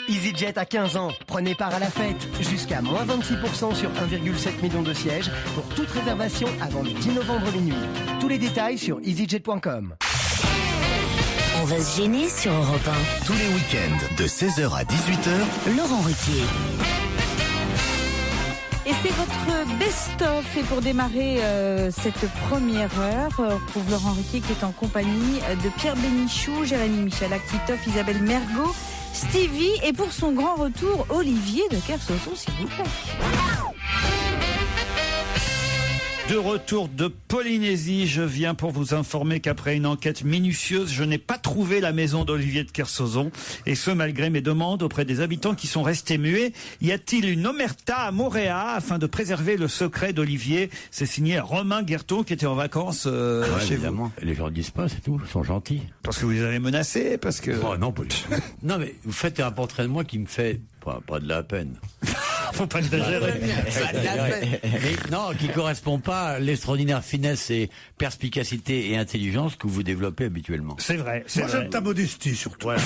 EasyJet a 15 ans. Prenez part à la fête. Jusqu'à moins 26% sur 1,7 million de sièges pour toute réservation avant le 10 novembre minuit. Tous les détails sur easyjet.com. On va se gêner sur Europe 1. Tous les week-ends, de 16h à 18h, Laurent Ruquier. Et c'est votre best-of. Et pour démarrer cette première heure, on retrouve Laurent Ruquier qui est en compagnie de Pierre Bénichou, Jérémy Michalak, Titoff, Isabelle Mergo, Stevie et pour son grand retour, Olivier de Kersauzon, s'il vous plaît. De retour de Polynésie, je viens pour vous informer qu'après une enquête minutieuse, je n'ai pas trouvé la maison d'Olivier de Kersauzon. Et ce, malgré mes demandes auprès des habitants qui sont restés muets. Y a-t-il une omerta à Moorea afin de préserver le secret d'Olivier? C'est signé Romain Guerton qui était en vacances chez évidemment. vous. Les gens disent pas, c'est tout. Ils sont gentils. Parce que vous les avez menacés, parce que... Oh non, pas du tout. Non, mais vous faites un portrait de moi qui me fait pas de la peine. Faut pas exagérer. Mais non, qui correspond pas à l'extraordinaire finesse et perspicacité et intelligence que vous développez habituellement. C'est vrai. Moi, j'aime ta modestie, surtout. Voilà.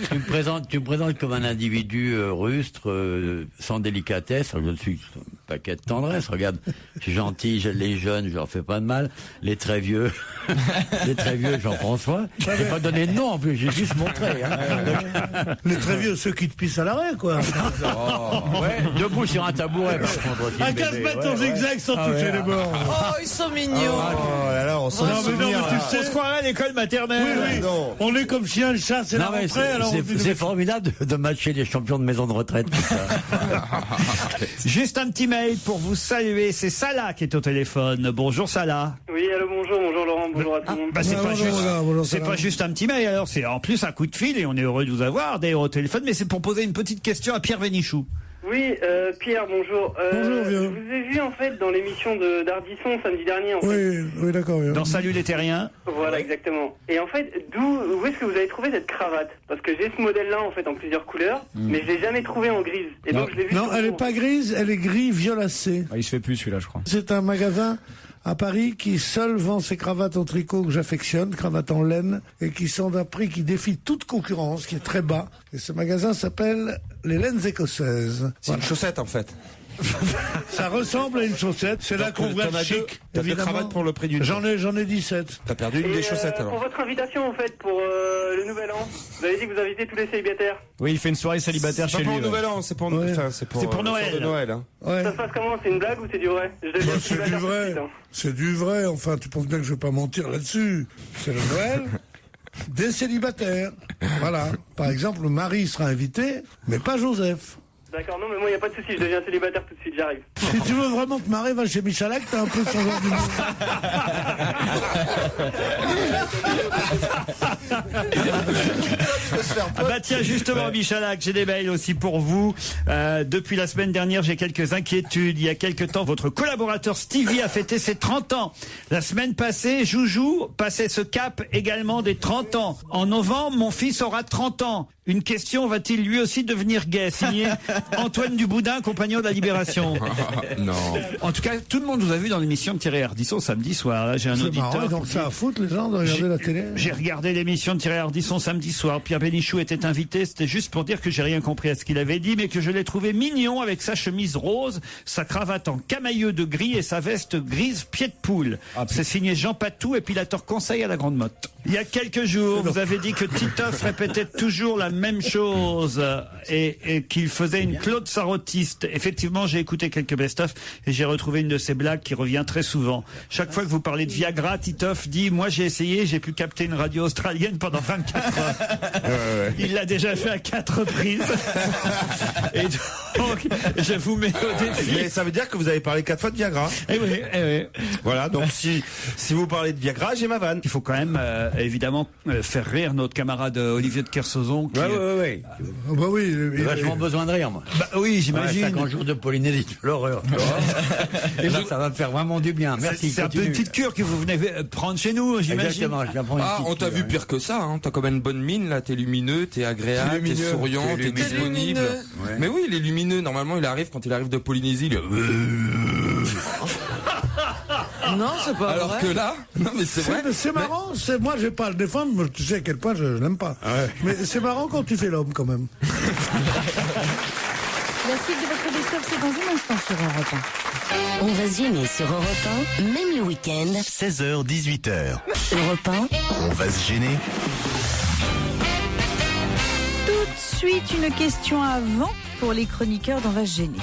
tu me présentes comme un individu rustre, sans délicatesse. Je suis un paquet de tendresse. Regarde, je suis gentil, les jeunes, je leur fais pas de mal. Les très vieux, j'en prends soin. J'ai pas donné de nom, en plus, j'ai juste montré. Hein. Les très vieux, ceux qui te pissent à l'arrêt, quoi. Ouais, debout sur un tabouret, par contre. À 15 mètres en zigzag sans toucher les bords. Oh, ils sont mignons. Alors, on s'en souvient. tu On se croirait à l'école maternelle. Oui. On est comme chien, le chat, c'est la rentrée. Alors c'est formidable de matcher les champions de maison de retraite. Juste un petit mail pour vous saluer. C'est Salah qui est au téléphone. Bonjour Salah. Oui, allô, bonjour Laurent, bonjour à tout le monde. Bah, c'est pas bonjour, juste, bonjour, c'est Salah. pas juste un petit mail. Alors c'est en plus un coup de fil et on est heureux de vous avoir d'ailleurs au téléphone. Mais c'est pour poser une petite question à Pierre Bénichou. Oui, Pierre, bonjour. Bonjour, vieux. Je vous ai vu en fait dans l'émission d'Ardisson samedi dernier. En fait. Oui, d'accord. Dans Salut les Terriens. Voilà, exactement. Et en fait, où est-ce que vous avez trouvé cette cravate? Parce que j'ai ce modèle-là en fait en plusieurs couleurs, mais je l'ai jamais trouvé en grise. Et donc je l'ai vu. Non, elle est pas grise, elle est gris violacé. Il se fait plus celui-là, je crois. C'est un magasin à Paris qui seul vend ces cravates en tricot que j'affectionne, cravates en laine, et qui sont d'un prix qui défie toute concurrence, qui est très bas. Et ce magasin s'appelle les Laines Écossaises. C'est une chaussette en fait. Ça ressemble à une chaussette, c'est là qu'on voit T'en as chic. deux. T'as deux évidemment. cravates pour le prix d'une. J'en ai 17. T'as perdu une Et, des chaussettes pour alors. votre invitation en fait pour le Nouvel An, vous avez dit que vous invitez tous les célibataires. Oui, il fait une soirée célibataire chez lui. C'est pas pour le Nouvel An, c'est pour Noël. C'est pour Noël. De Noël hein. Ouais. Ça se passe comment? C'est une blague ou c'est du vrai? C'est du vrai. C'est du vrai, enfin, tu penses bien que je vais pas mentir là-dessus. C'est le Noël des célibataires. Voilà. Par exemple, Marie sera invitée, mais pas Joseph. D'accord, non mais moi il n'y a pas de souci, je deviens célibataire tout de suite, j'arrive. Si tu veux vraiment que Marie va chez Michalak, t'as un peu son genre d'humour. Ah bah tiens, justement, Michalak, j'ai des mails aussi pour vous. Depuis la semaine dernière, j'ai quelques inquiétudes. Il y a quelques temps, votre collaborateur Stevie a fêté ses 30 ans. La semaine passée, Joujou passait ce cap également des 30 ans. En novembre, mon fils aura 30 ans. Une question, va-t-il lui aussi devenir gay? Signé Antoine Duboudin, compagnon de la Libération. Non. En tout cas, tout le monde vous a vu dans l'émission de Thierry Ardisson samedi soir. Là, j'ai un C'est auditeur. marrant, donc ça à foutre les gens de regarder la télé. J'ai regardé l'émission de Thierry Ardisson samedi soir. Pierre Bénichou était invité. C'était juste pour dire que j'ai rien compris à ce qu'il avait dit, mais que je l'ai trouvé mignon avec sa chemise rose, sa cravate en camailleux de gris et sa veste grise pied de poule. C'est signé Jean Patou, épilateur conseil à la Grande Motte. Il y a quelques jours, vous avez dit que Titoff répétait toujours la même chose et qu'il faisait une Claude Sarrautiste. Effectivement, j'ai écouté quelques best-of et j'ai retrouvé une de ces blagues qui revient très souvent. Chaque fois que vous parlez de Viagra, Titoff dit « Moi, j'ai essayé, j'ai pu capter une radio australienne pendant 24 heures. » Il l'a déjà fait à 4 reprises. Et donc, je vous mets au défi. Mais ça veut dire que vous avez parlé 4 fois de Viagra. Eh oui, eh oui. Voilà, donc si vous parlez de Viagra, j'ai ma vanne. Il faut quand même, évidemment, faire rire notre camarade Olivier de Kersauzon. Qui... Ouais. Ah bah oui, J'ai vachement besoin de rire, moi. Bah oui, j'imagine. 50 jours de Polynésie, l'horreur. Et là, ça va me faire vraiment du bien. Merci. C'est un peu une petite cure que vous venez prendre chez nous, j'imagine. Exactement, je viens prendre une petite On t'a cure, vu ouais. pire que ça, hein. T'as quand même une bonne mine là, t'es lumineux, t'es agréable, t'es souriant, t'es disponible. Ouais. Mais oui, il est lumineux, normalement il arrive, quand il arrive de Polynésie, il est... Non, c'est pas Alors vrai. que là, non mais c'est vrai. C'est marrant, moi je vais pas le défendre, mais tu sais à quel point je l'aime pas. Ouais. Mais c'est marrant quand tu fais l'homme quand même. La suite de votre best-of, c'est dans un instant sur Europe 1. On va se gêner sur Europe 1, même le week-end. 16h, 18h. Europe 1, On va se gêner. Tout de suite, une question avant pour les chroniqueurs d'On va se gêner.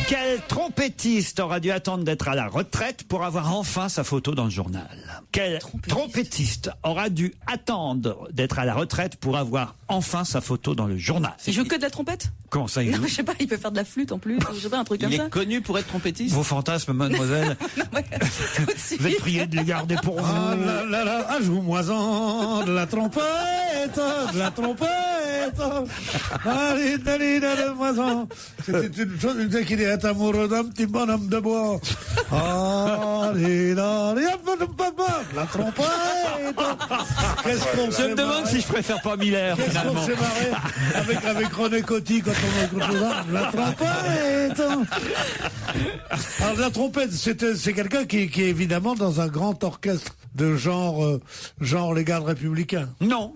Quel trompettiste aura dû attendre d'être à la retraite pour avoir enfin sa photo dans le journal? Quel trompettiste aura dû attendre d'être à la retraite pour avoir enfin sa photo dans le journal? Il joue que de la trompette? Comment ça, il Non, joue? je sais pas, il peut faire de la flûte en plus, je sais pas, un truc comme Il ça. est connu pour être trompettiste. Vos fantasmes, mademoiselle, Non, mais, tout de suite. vous êtes prié de les garder pour vous. Ah là là là, ah, joue-moi-en de la trompette, de la trompette. Allez, donne-moi-en. C'était une chose, une qui est amoureux d'un petit bonhomme de bois. Allez, la trompette. Qu'est-ce qu'on Je s'est me demande marré. si je préfère pas Miller, Qu'est-ce qu'on finalement. s'est marré avec René Coty quand on écoute ça. La trompette. Alors la trompette, c'est quelqu'un qui est évidemment dans un grand orchestre de genre les gardes républicains. Non.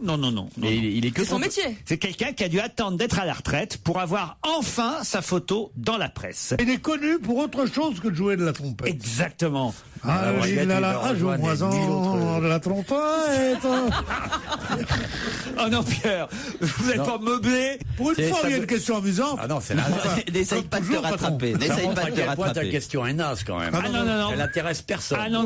Et il est que C'est son métier. C'est quelqu'un qui a dû attendre d'être à la retraite pour avoir enfin sa photo dans la presse. Il est connu pour autre chose que de jouer de la trompette. Exactement. Ah, joue-moi-en de la trompette. Oh non, Pierre, vous n'êtes pas meublé. Pour une fois, il y a une question amusante. Ah non, c'est la... N'essaye pas de te toujours, rattraper. Ça N'essaye montre pas à de te quel point ta rattraper. question est naze quand même. Ah non. Elle intéresse personne. Ah non.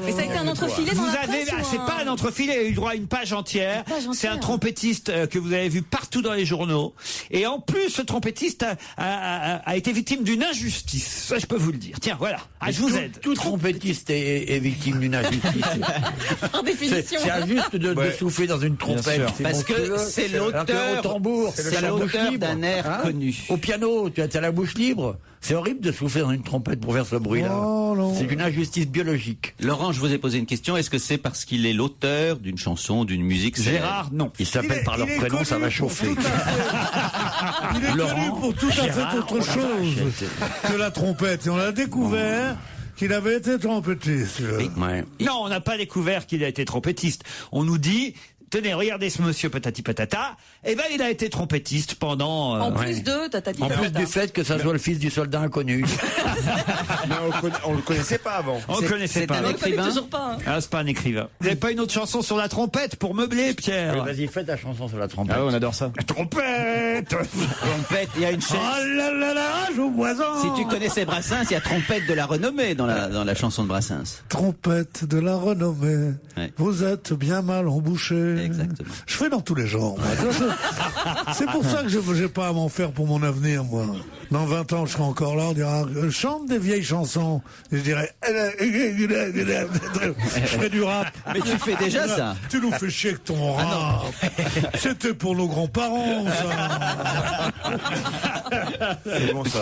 Mais ça a été un entrefilet dans Vous la avez, presse ou c'est un- pas un entrefilet, il a eu droit à une page entière. Page entière. C'est un trompettiste que vous avez vu partout dans les journaux. Et en plus, ce trompettiste a été victime d'une injustice. Ça, je peux vous le dire. Tiens, voilà. Ah, je vous aide. Tout trompettiste est victime d'une injustice. Par définition. C'est injuste de souffler dans une trompette. C'est Parce que monstrueux. c'est Alors que l'auteur. au tambour, C'est t'as la bouche l'auteur libre. d'un air Hein connu. Au piano, tu as la bouche libre. C'est horrible de souffler dans une trompette pour faire ce bruit-là. Oh, non. C'est une injustice biologique. Laurent, je vous ai posé une question. Est-ce que c'est parce qu'il est l'auteur d'une chanson, d'une musique célèbre? Gérard, non. Ils s'appellent par leur il est prénom, connu ça va pour chauffer. tout à fait- Il est connu pour tout à fait Gérard, autre oh la chose vache. que la trompette. Et on a découvert qu'il avait été trompettiste. Ouais. Non, on n'a pas découvert qu'il a été trompettiste. On nous dit, tenez, regardez ce monsieur patati patata. Eh ben, il a été trompettiste pendant... En Ouais. plus de En plus du fait que ça soit le fils du soldat inconnu. Mais on le connaissait pas avant. On ne connaissait c'est pas. un On ne écrivain. toujours pas. Hein. Ah, c'est pas un écrivain. Vous n'avez pas une autre chanson sur la trompette pour meubler, Pierre? Vas-y, fais ta chanson sur la trompette. on adore ça. Trompette. Trompette, il y a une chaise. Oh là là là, joue-moi-en. Si tu connaissais Brassens, il y a trompette de la renommée dans la chanson de Brassens. Trompette de la renommée, Ouais. vous êtes bien mal embouché. Exactement. Je fais dans tous les genres. moi. C'est pour ça que je n'ai pas à m'en faire pour mon avenir, moi. Dans 20 ans, je serai encore là, on dira, chante des vieilles chansons. Et je dirais, je ferai du rap. Mais tu fais déjà ça. Tu nous fais chier avec ton rap. C'était pour nos grands-parents, ça. C'est bon ça.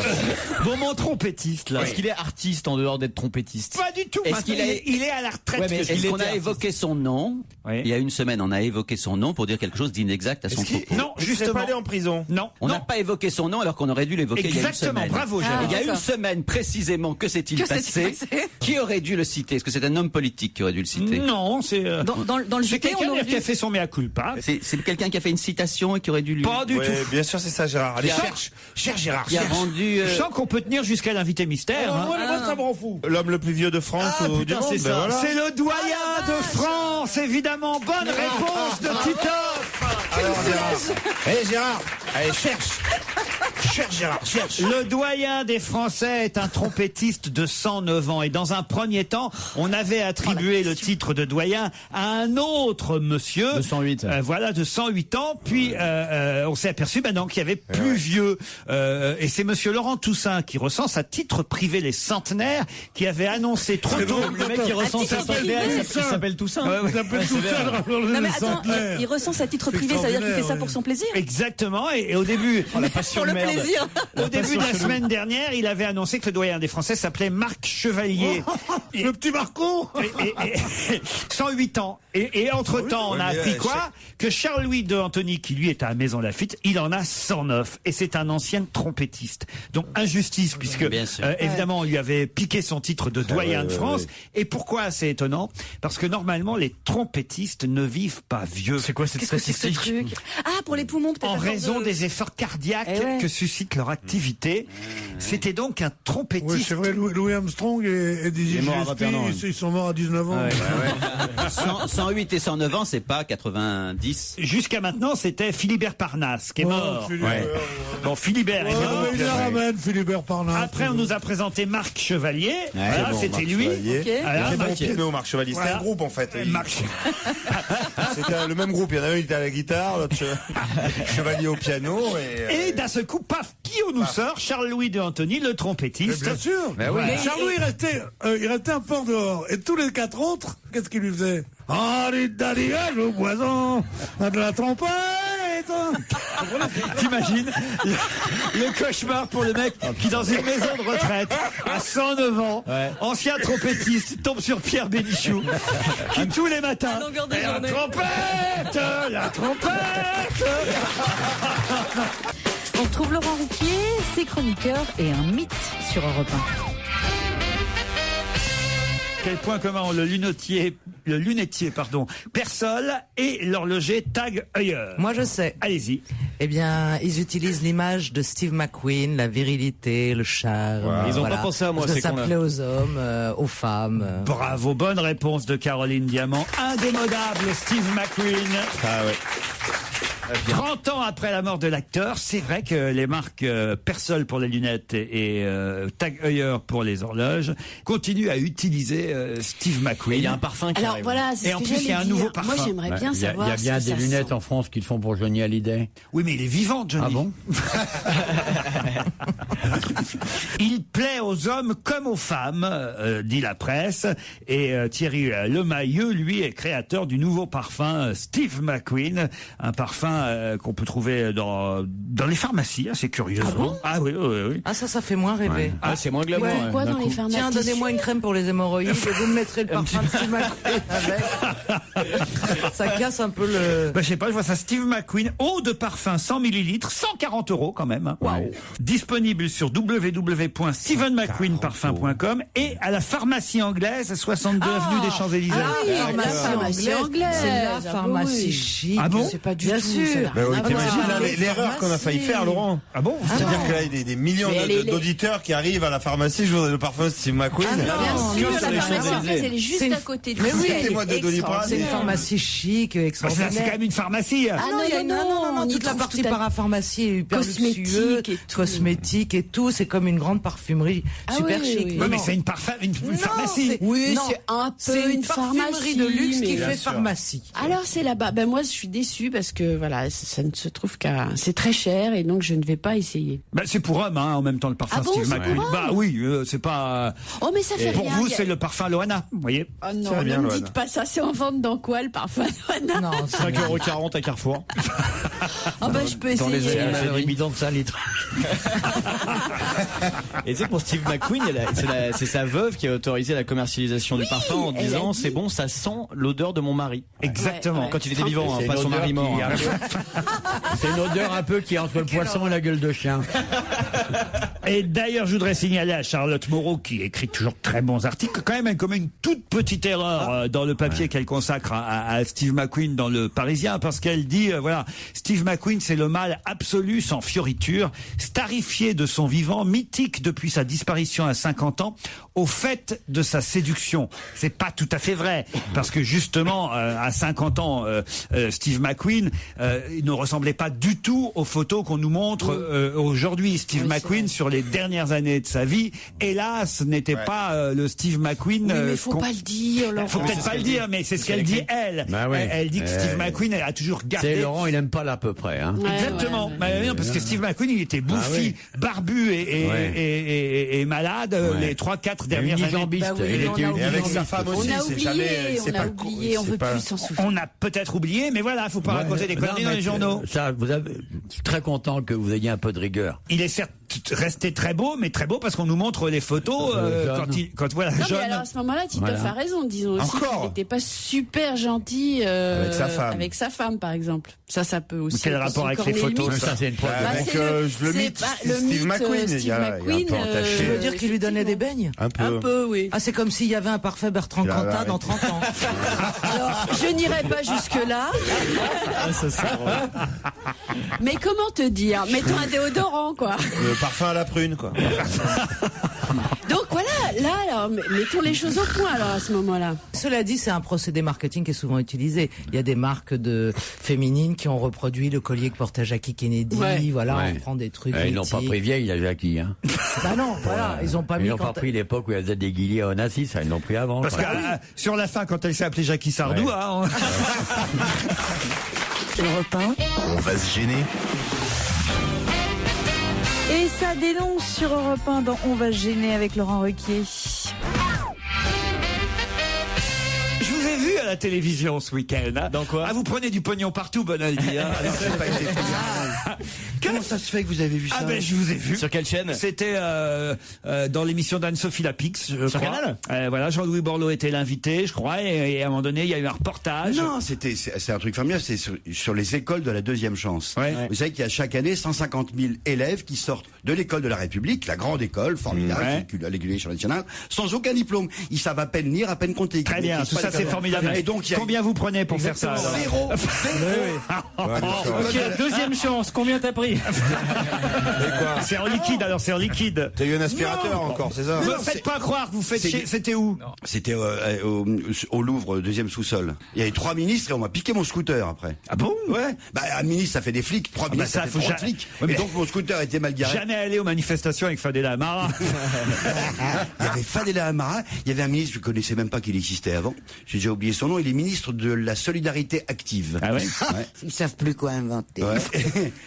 Bon, mon trompettiste, là. Est-ce qu'il est artiste en dehors d'être trompettiste? Pas du tout. Est-ce Maintenant, qu'il est- il est à la retraite. Ouais, mais Est-ce qu'on a évoqué son nom? Oui. Il y a une semaine, on a évoqué son nom pour dire quelque chose d'inexact à son propos. Non, Il serait justement. pas allé en prison. Non, On n'a non. pas évoqué son nom alors qu'on aurait dû l'évoquer il y a une Exactement. semaine. Bravo, Ah, Gérard. Il y a une d'accord. semaine précisément, que s'est-il Que s'est-il passé? passé Qui aurait dû le citer? Est-ce que c'est un homme politique qui aurait dû le citer? Non, c'est Dans le c'est JT, on quelqu'un aurait qui a dû... fait son mea culpa. C'est quelqu'un qui a fait une citation et qui aurait dû lui... Pas du Ouais, tout. bien sûr, c'est ça, Gérard. Allez, Qui a- cherche Gérard. Qui a cherche. rendu... Je sens qu'on peut tenir jusqu'à l'invité mystère. Alors, hein. moi, ça me rend fou. L'homme le plus vieux de France Ah, ou putain, du monde. c'est ben ça. voilà. C'est le doyen de France, évidemment. Bonne réponse de Titoff. Alors, Gérard. Allez, Gérard. Allez, cherche Gérard, cherche. Le doyen des Français est un trompettiste de 109 ans. Et dans un premier temps, on avait attribué le titre de doyen à un autre monsieur. De 108. Voilà, de 108 ans. Puis, on s'est aperçu maintenant qu'il y avait plus vieux. Et c'est monsieur Laurent Toussaint qui recense à titre privé les centenaires, qui avait annoncé trop tôt. Le mec qui recense titre sa centenaire, privé. il s'appelle Toussaint. Il s'appelle Toussaint. Non mais attends, il recense à titre privé, ça veut dire qu'il fait ça pour son plaisir? Exactement. Et au début, Pour le plaisir. plaisir. Au début de la semaine dernière, il avait annoncé que le doyen des Français s'appelait Marc Chevalier. Le petit Marco. Et 108 ans. Et entre-temps, on a appris quoi? Que Charles-Louis de Antony, qui lui est à Maison Lafitte, il en a 109. Et c'est un ancien trompettiste. Donc injustice, puisque évidemment, on lui avait piqué son titre de doyen de France. Et pourquoi c'est étonnant? Parce que normalement, les trompettistes ne vivent pas vieux. C'est quoi cette statistique? Ah, pour les poumons, peut-être. En raison des efforts cardiaques que suscite leur activité. C'était donc un trompettiste. Oui, c'est vrai, Louis Armstrong et Dizzy Gillespie, ils sont morts à 19 ans. 108 et 109 ans, c'est pas 90. Jusqu'à maintenant, c'était Philibert Parnasse qui est mort. Bon, Philibert est mort. Il la ramène, Philibert Parnasse. Après, on nous a présenté Marc Chevalier. Voilà, c'était lui. Très bon piano, Marc Chevalier. C'était un groupe, en fait. C'était le même groupe. Il y en a un, il était à la guitare, l'autre Chevalier au piano. Et d'un seul coup, paf, qui on nous sort? Charles-Louis de Antony, le trompettiste. Bien sûr. Mais Charles-Louis, il restait un peu en dehors. Et tous les 4 autres, qu'est-ce qu'il lui faisait? Au poison, de la trompette. T'imagines le cauchemar pour le mec qui, dans une maison de retraite, à 109 ans, ancien trompettiste, tombe sur Pierre Bénichou, qui tous les matins, la trompette. On retrouve Laurent Ruquier, ses chroniqueurs et un mythe sur Europe 1. Quel point commun ont le lunetier, Persol et l'horloger Tag Heuer? Moi, je sais. Allez-y. Eh bien, ils utilisent l'image de Steve McQueen, la virilité, le charme. Wow. Ils n'ont pas pensé à moi, parce que c'est ça plaît aux hommes, aux femmes. Bravo, bonne réponse de Caroline Diamant. Indémodable Steve McQueen. Ah ouais. 30 ans après la mort de l'acteur, c'est vrai que les marques Persol pour les lunettes et Tag Heuer pour les horloges continuent à utiliser Steve McQueen. Il y a un parfum qui arrive. Voilà, et en plus, il y a un nouveau parfum. Moi, j'aimerais bien savoir. Il y a bien des lunettes en France qu'ils font pour Johnny Hallyday. Oui, mais il est vivant, Johnny. Ah bon? Il plaît aux hommes comme aux femmes, dit la presse. Et Thierry Lemailleux, lui, est créateur du nouveau parfum Steve McQueen, un parfum qu'on peut trouver dans les pharmacies, assez curieusement. Ah bon? Oui. Ah, ça fait moins rêver. Ouais. Ah, c'est moins glamour. Pourquoi dans les pharmacies? Tiens, donnez-moi une crème pour les hémorroïdes et vous me mettrez le parfum de Steve McQueen avec. Ça casse un peu le... Je sais pas, je vois ça, Steve McQueen, eau de parfum 100 millilitres, 140 € quand même. Wow. Disponible sur www.stevenmcqueenparfum.com et à la pharmacie anglaise, 62 avenue des Champs-Élysées. Ah, la pharmacie anglaise. C'est la pharmacie chic. Ah bon? C'est pas du Bien tout. sûr. T'imagines l'erreur qu'on a failli faire, Laurent? Ah bon? C'est-à-dire que là, il y a des millions d'auditeurs qui arrivent à la pharmacie, je voudrais le parfum Steve McQueen. Bien sûr, la pharmacie anglaise, elle est juste à côté de Mais oui, c'est une pharmacie chic, C'est extraordinaire. quand même une pharmacie. non, Toute la partie parapharmacie est hyper luxueuse, cosmétique et tout. C'est comme une grande parfumerie super chic. Oui, mais c'est une pharmacie. Oui, c'est un peu une parfumerie de luxe qui fait pharmacie. Alors c'est là-bas. Ben moi je suis déçue parce que voilà, ça ne se trouve qu'à c'est très cher et donc je ne vais pas essayer. C'est pour homme en même temps le parfum Steve McQueen. Oui, c'est pas. Oh mais ça fait pour rien. vous c'est le parfum Loana, vous voyez. Oh non, ne me dites pas ça, c'est en vente dans quoi le parfum Loana? Non, 5,40 € à Carrefour. Ah je peux Dans essayer. c'est des bidons de 5 litres. Et tu sais que pour Steve McQueen, c'est sa veuve qui a autorisé la commercialisation du parfum en disant c'est bon, ça sent l'odeur de mon mari. Exactement. Quand il était vivant, pas son mari mort. C'est une odeur un peu qui est entre le poisson et la gueule de chien. Et d'ailleurs, je voudrais signaler à Charlotte Moreau, qui écrit toujours très bons articles, quand même elle commet une toute petite erreur dans le papier qu'elle consacre à Steve McQueen dans le Parisien, parce qu'elle dit, voilà, Steve McQueen c'est le mâle absolu sans fioriture, starifié de son vivant, mythique depuis sa disparition à 50 ans, au fait de sa séduction. C'est pas tout à fait vrai, parce que justement, à 50 ans, Steve McQueen il ne ressemblait pas du tout aux photos qu'on nous montre aujourd'hui. Steve McQueen, sur les dernières années de sa vie, hélas, n'était pas le Steve McQueen. Mais faut pas le dire, Laurent. Faut peut-être pas le dire, mais c'est ce qu'elle dit, elle. Bah ouais. Elle dit que Steve McQueen, elle a toujours gardé. Laurent, il aime pas la peu près. Hein. Exactement. Non, parce que Steve McQueen, il était bouffi, barbu et malade les 3-4 dernières années. Et avec sa femme aussi. On a oublié, on veut plus s'en souvenir. On a peut-être oublié, mais voilà, faut pas raconter des conneries dans les journaux. Ça, je suis très content que vous ayez un peu de rigueur. Il est certes resté très beau, mais très beau parce qu'on nous montre les photos quand voilà. Non, jeune. mais alors à ce moment-là, Titoff a raison. Disons aussi qu'il n'était pas super gentil avec sa femme, par exemple. Ça peut aussi. Quel rapport avec les photos? Ça, c'est une preuve. Avec le mythe Steve McQueen. Je veux dire qu'il lui donnait des beignes. Un peu, oui. Ah, c'est comme s'il y avait un parfait Bertrand Cantat dans 30 ans. Alors, je n'irai pas jusque-là. Mais comment te dire? Mettons un déodorant, quoi. Le parfum à la prune, quoi. Donc voilà, là, alors, mettons les choses au point, alors, à ce moment-là. Cela dit, c'est un procédé marketing qui est souvent utilisé. Il y a des marques féminines qui ont reproduit le collier que portait Jackie Kennedy. On prend des trucs. Ils n'ont pas pris vieille, la Jackie, hein. Bah non, voilà, ils n'ont pas mis. Ils n'ont pas pris l'époque où elle faisait des guillis à Onassis, ils l'ont pris avant. Parce que sur la fin, quand elle s'est appelée Jackie Sardou, Europe 1. On va se gêner. Et ça dénonce sur Europe 1 dans On va se gêner avec Laurent Ruquier. Je vous ai vu à la télévision ce week-end. Hein. Dans quoi? Vous prenez du pognon partout, Bonaldi. Hein. Comment ça se fait que vous avez vu ça? Je vous ai vu. Sur quelle chaîne? C'était dans l'émission d'Anne-Sophie Lapix, je sur crois. Canal. Voilà, Jean-Louis Borloo était l'invité, je crois, et à un moment donné, il y a eu un reportage. Non, c'est un truc formidable, c'est sur les écoles de la deuxième chance. Ouais. Vous savez qu'il y a chaque année 150 000 élèves qui sortent de l'école de la République, la grande école formidable, à l'éducation nationale, sans aucun diplôme. Ils savent à peine lire, à peine compter. Très bien, tout ça c'est formidable. Et donc, combien vous prenez pour faire ça? Zéro. Ok, deuxième chance, combien t'as pris? C'est en liquide, alors c'est en liquide. T'as eu un aspirateur encore, c'est ça? Ne me faites pas croire que vous faites C'était où? C'était au Louvre, deuxième sous-sol. Il y avait 3 ministres et on m'a piqué mon scooter après. Ah bon? Ouais. Un ministre, ça fait des flics. 3 ministres, ça fait 3 flics. Et donc mon scooter était mal garé. Jamais allé aux manifestations avec Fadela Amara. Il y avait Fadela Amara, il y avait un ministre, je ne connaissais même pas qu'il existait avant. J'ai déjà oublié son nom, il est ministre de la solidarité active. Ah ouais? Ils savent plus quoi inventer. Ouais.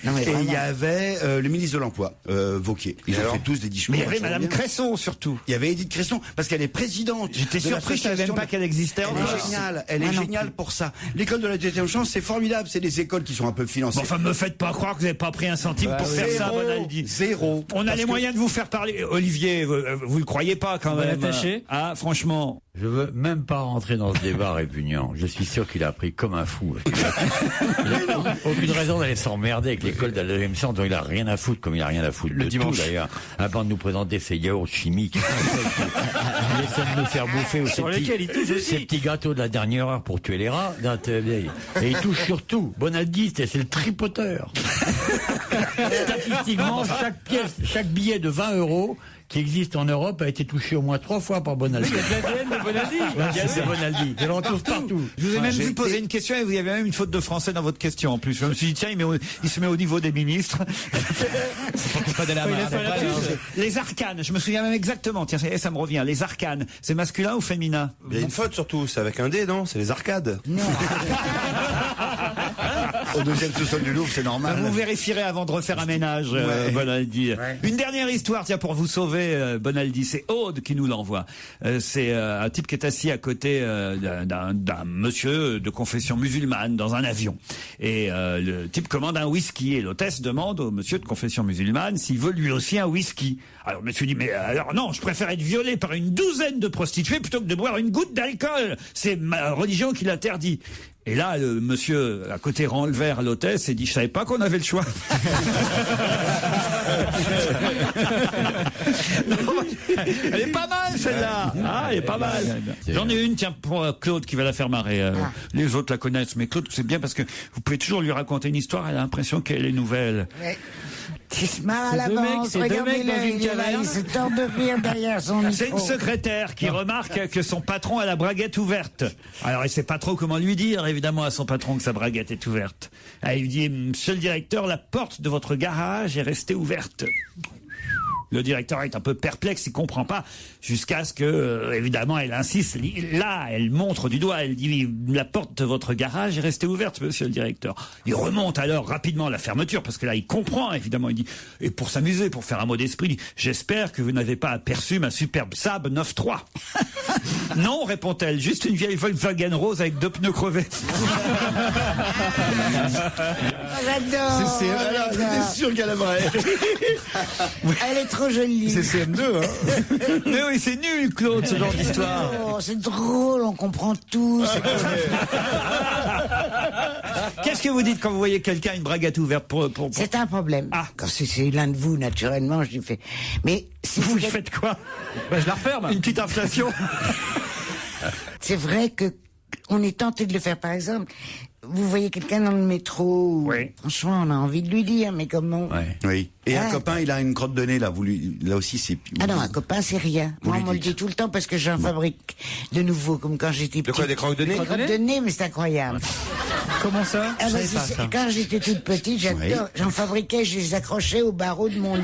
Non, mais et il y avait le ministre de l'Emploi, Wauquiez. Ils ont fait tous des discours. Mais il y avait Madame Cresson surtout. Il y avait Edith Cresson, parce qu'elle est présidente. J'étais surpris, je savais même pas qu'elle existait encore. Elle est géniale, elle est géniale pour ça. L'école de la deuxième chance, c'est formidable, c'est des écoles qui sont un peu financées. Bon, enfin, me faites pas croire que vous n'avez pas pris un centime pour faire ça, Bonaldi. Zéro. On a les moyens de vous faire parler. Olivier, vous le croyez pas quand même? Ah, franchement. Je veux même pas rentrer dans ce débat répugnant. Je suis sûr qu'il a appris comme un fou. Il n'a aucune raison d'aller s'emmerder avec l'école de la deuxième chance dont il a rien à foutre, comme il a rien à foutre le de dimanche. Tout d'ailleurs. Avant de nous présenter ces yaourts chimiques, il essaie de nous faire bouffer ces petits gâteaux de la dernière heure pour tuer les rats. Et il touche surtout. Bonaldi, c'est le tripoteur. Statistiquement, chaque billet de 20 € qui existe en Europe a été touché au moins 3 fois par Bonaldi. Il y a de l'ADN de Bonaldi. C'est Bonaldi. Je le retrouve partout. Je vous ai même vu poser une question et vous avez même une faute de français dans votre question en plus. Je me suis dit, tiens, il se met au niveau des ministres. C'est pas de la Les arcanes, je me souviens même exactement. Tiens, ça me revient. Les arcanes, c'est masculin ou féminin? Il y a une faute surtout, c'est avec un D, non? C'est les arcades. Non. Au deuxième sous-sol du Louvre, c'est normal. Vous vérifierez avant de refaire un ménage, Bonaldi. Ouais. Une dernière histoire, tiens, pour vous sauver, Bonaldi. C'est Aude qui nous l'envoie. C'est un type qui est assis à côté d'un monsieur de confession musulmane dans un avion. Et le type commande un whisky et l'hôtesse demande au monsieur de confession musulmane s'il veut lui aussi un whisky. Alors le monsieur dit, mais alors non, je préfère être violé par une douzaine de prostituées plutôt que de boire une goutte d'alcool. C'est ma religion qui l'interdit. Et là, le monsieur à côté rend le verre à l'hôtesse et dit, je savais pas qu'on avait le choix. Elle est pas mal, celle-là. Ah, elle est pas mal. J'en ai une, tiens, pour Claude qui va la faire marrer. Les autres la connaissent, mais Claude, c'est bien parce que vous pouvez toujours lui raconter une histoire, elle a l'impression qu'elle est nouvelle. Ouais. Tu se marres à l'avance, regardez-le, il est là, il se tord de rire derrière son micro. C'est une secrétaire qui remarque que son patron a la braguette ouverte. Alors, il sait pas trop comment lui dire, évidemment, à son patron que sa braguette est ouverte. Elle lui dit, monsieur le directeur, la porte de votre garage est restée ouverte. Le directeur est un peu perplexe, il comprend pas, jusqu'à ce que, évidemment, elle insiste. Là, elle montre du doigt, elle dit « La porte de votre garage est restée ouverte, monsieur le directeur. » Il remonte alors rapidement à la fermeture, parce que là, il comprend, évidemment. Il dit, et pour s'amuser, pour faire un mot d'esprit, il dit « J'espère que vous n'avez pas aperçu ma superbe Saab 9.3. » Non, répond-elle, juste une vieille Volkswagen rose avec 2 pneus crevés. J'adore. T'es sûr qu'elle aimerait. Elle est trop jolie. C'est CM2, hein. Mais oui, c'est nul, Claude, ce genre d'histoire. Oh, c'est drôle, on comprend tout. Qu'est-ce que vous dites quand vous voyez quelqu'un une braguette ouverte pour... C'est un problème. Quand c'est l'un de vous, naturellement, je lui fais. Mais si vous faites quoi? Je la referme. Une petite inflation. C'est vrai que on est tenté de le faire, par exemple. Vous voyez quelqu'un dans le métro, franchement, on a envie de lui dire, mais comment? Oui. Et un copain, il a une crotte de nez, là. Là aussi, c'est... Ah non, un copain, c'est rien. Moi, on me le dit tout le temps parce que j'en fabrique de nouveau, comme quand j'étais petite. De quoi, des crottes de nez? Des crottes de nez, mais c'est incroyable. Comment ça? Quand j'étais toute petite, j'adore. J'en fabriquais, je les accrochais au barreau de mon lit.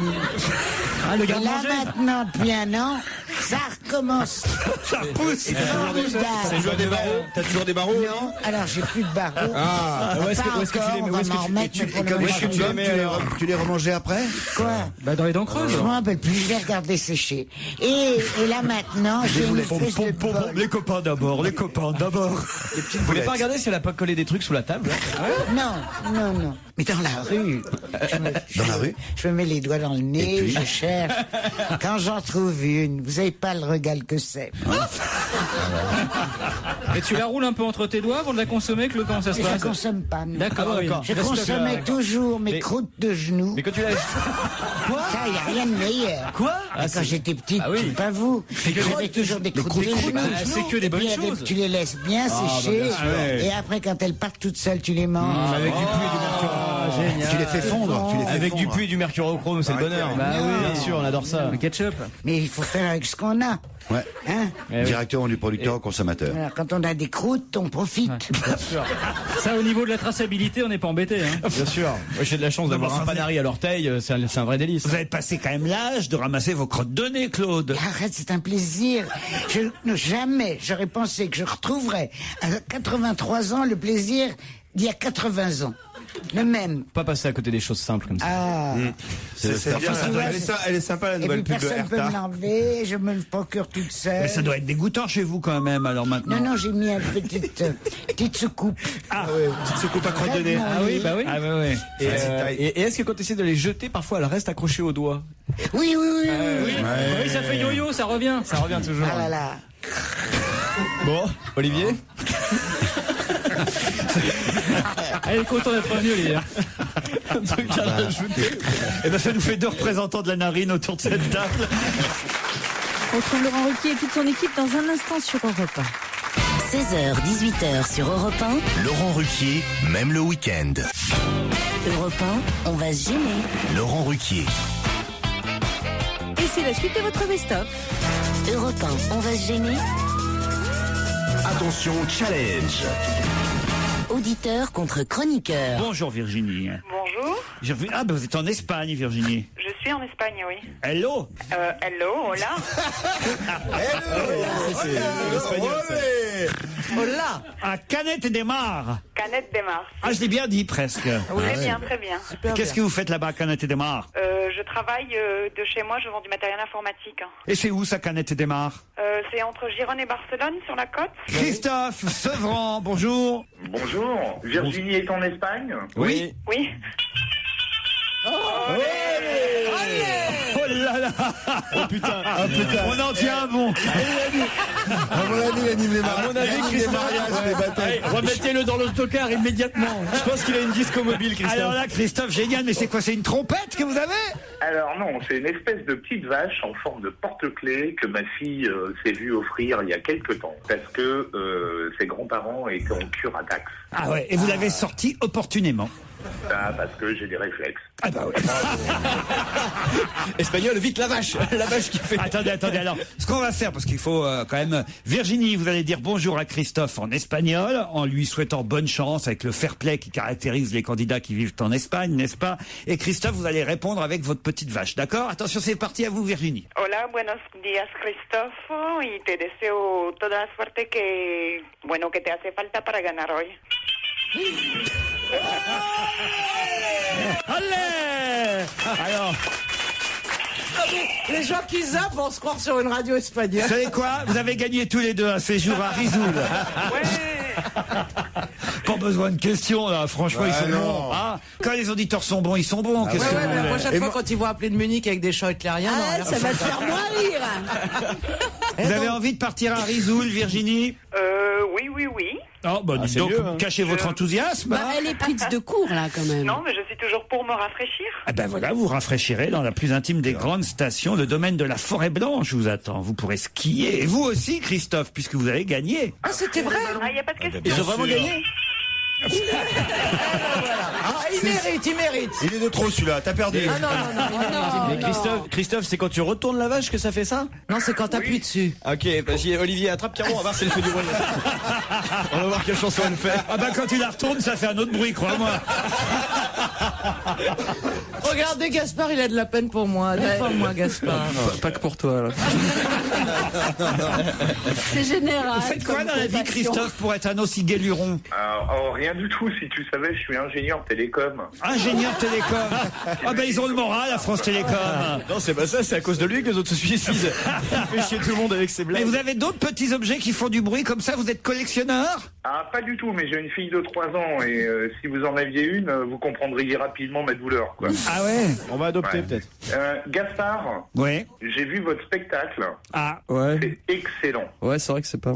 Ah, le et là, maintenant, depuis un an, ça recommence. Ça pousse. T'as toujours des barreaux? Non, alors j'ai plus de barreaux. Où est-ce que tu les mets? Tu les remangeais après? Quoi? Bah, dans les dents creuses. Je m'en rappelle plus, je les regardais sécher. Et là maintenant, j'ai une espèce de bol. Les copains d'abord, les copains d'abord. Vous voulez pas regarder si elle a pas collé des trucs sous la table? Non. Mais dans la rue. Je me mets les doigts dans le nez, je cherche. Quand j'en trouve une, vous savez pas le régal que c'est. Et tu la roules un peu entre tes doigts avant de la consommer, Claude, comment ça se passe? Je la consomme pas, non. D'accord. Je consommais toujours mes croûtes de genoux. Mais quand tu l'as... Quoi? Ça, y a rien de meilleur. Quoi? Quand j'étais petite, pas vous. J'avais toujours des croûtes de genoux. C'est que des bonnes choses. Tu les laisses bien sécher. Et après, quand elles partent toutes seules, tu les manges. Avec du puits et du mercure. Génial. Tu les fais fondre. Avec du puits et du mercurochrome, c'est le bonheur. Bah oui, bien sûr, on adore ça. Le ketchup. Mais il faut faire avec ce qu'on a. Ouais. Directement du producteur au consommateur. Alors, quand on a des croûtes, on profite. Bien sûr. Ça, au niveau de la traçabilité, on n'est pas embêté. Bien sûr. Moi, j'ai de la chance d'avoir un panari à l'orteil, c'est un vrai délice. Vous avez passé quand même l'âge de ramasser vos crottes de nez, Claude. Arrête, c'est un plaisir. Jamais j'aurais pensé que je retrouverais à 83 ans le plaisir d'il y a 80 ans. Le même. Pas passer à côté des choses simples comme ça. Elle est sympa, la nouvelle pub de personne peut me l'enlever, je me le procure toute seule. Mais ça doit être dégoûtant chez vous quand même, alors maintenant. Non, j'ai mis une petite soucoupe. Petite soucoupe à crotte de nez. Ah oui, bah oui. Et est-ce que quand tu essaies de les jeter, parfois, elles restent accrochées au doigt? Oui. Oui, ça fait yo-yo, ça revient. Ça revient toujours. Ah là là. Bon, Olivier. Elle est contente d'être revenue, Olivier. Un truc à rajouter. Et ben ça nous fait 2 représentants de la narine autour de cette table. On retrouve Laurent Ruquier et toute son équipe dans un instant sur Europe 1. 16h, 18h sur Europe 1. Laurent Ruquier, même le week-end. Europe 1, on va se gêner. Laurent Ruquier. Et c'est la suite de votre best-of. Europe 1, on va se gêner. Attention, challenge. Auditeur contre chroniqueur. Bonjour Virginie. Bonjour. Ah ben vous êtes en Espagne, Virginie. Je suis en Espagne, oui. Hello. Hello, hola. Hola. À Canet de Mar. Canet de Mar. Ah, je l'ai bien dit presque. Très bien, très bien. Qu'est-ce que vous faites là-bas à Canet de Mar? Je travaille de chez moi, je vends du matériel informatique. Et c'est où ça, Canet de Mar? C'est entre Girone et Barcelone, sur la côte. Christophe Sevran, bonjour. Bonjour. Virginie est en Espagne? Oui. Oui. Oh là là. Oh putain. On en tient un bon. À mon avis, il anime les mariages. À mon avis, Christophe, remettez-le dans l'autocar immédiatement. Je pense qu'il a une disco mobile, Christophe. Alors là, Christophe, génial, mais c'est quoi? C'est une trompette que vous avez? Alors non, c'est une espèce de petite vache en forme de porte-clés que ma fille s'est vue offrir il y a quelques temps. Parce que ses grands-parents étaient en cure à Dax. Ah ouais, et vous l'avez sorti opportunément. Parce que j'ai des réflexes. Ah bah oui. Espagnol, vite la vache qui fait. Attendez, alors, ce qu'on va faire, parce qu'il faut quand même... Virginie, vous allez dire bonjour à Christophe en espagnol, en lui souhaitant bonne chance avec le fair play qui caractérise les candidats qui vivent en Espagne, n'est-ce pas? Et Christophe, vous allez répondre avec votre petite vache, d'accord? Attention, c'est parti, à vous Virginie. Hola, buenos días Christophe, y te deseo toda la suerte que te hace falta para ganar hoy. Allez! Alors... Les gens qui zappent vont se croire sur une radio espagnole. Vous savez quoi? Vous avez gagné tous les deux un séjour à Risoul. Pas besoin de questions, là. Franchement, ils sont bons. Ah, quand les auditeurs sont bons, ils sont bons. Mais la prochaine fois, quand ils vont appeler de Munich avec des chants hitlériens... ça va te faire moins rire. Vous avez envie de partir à Risoul, Virginie? Oui. Oh, bah, dites donc, cachez votre enthousiasme. Elle est prise de court, là, quand même. Non, mais je suis toujours pour me rafraîchir. Ah ben voilà, vous rafraîchirez dans la plus intime des grandes stations. Le domaine de la Forêt Blanche vous attend. Vous pourrez skier. Et vous aussi, Christophe, puisque vous avez gagné. Ah, c'était vrai? Il n'y a pas de question. Ils ont vraiment gagné? Il mérite. Il est de trop celui-là, t'as perdu. Ah non. Mais Christophe, c'est quand tu retournes la vache que ça fait ça? Non, c'est quand t'appuies dessus. Ok, vas-y, Olivier, attrape Pierrot, on va voir si elle fait du bruit. On va voir quelle chanson elle fait. Ah bah quand tu la retournes, ça fait un autre bruit, crois-moi. Regardez, Gaspard, il a de la peine pour moi. Défends-moi, Gaspard. Pas que pour toi, là. C'est général. Vous faites quoi dans la vie, Christophe, pour être un aussi guéluron? Rien du tout, si tu savais, je suis ingénieur télécom. Ingénieur télécom. Ah ben ils ont le moral à France Télécom. Non, c'est pas ça, c'est à cause de lui que les autres se suicident. Il fait chier tout le monde avec ses blagues. Mais vous avez d'autres petits objets qui font du bruit comme ça? Vous êtes collectionneur? Pas du tout, mais j'ai une fille de 3 ans et si vous en aviez une, vous comprendriez rapidement ma douleur, quoi. Ah ouais? On va adopter peut-être. Gaspard. Ouais. J'ai vu votre spectacle. Ah ouais. C'est excellent. Ouais, c'est vrai que c'est pas...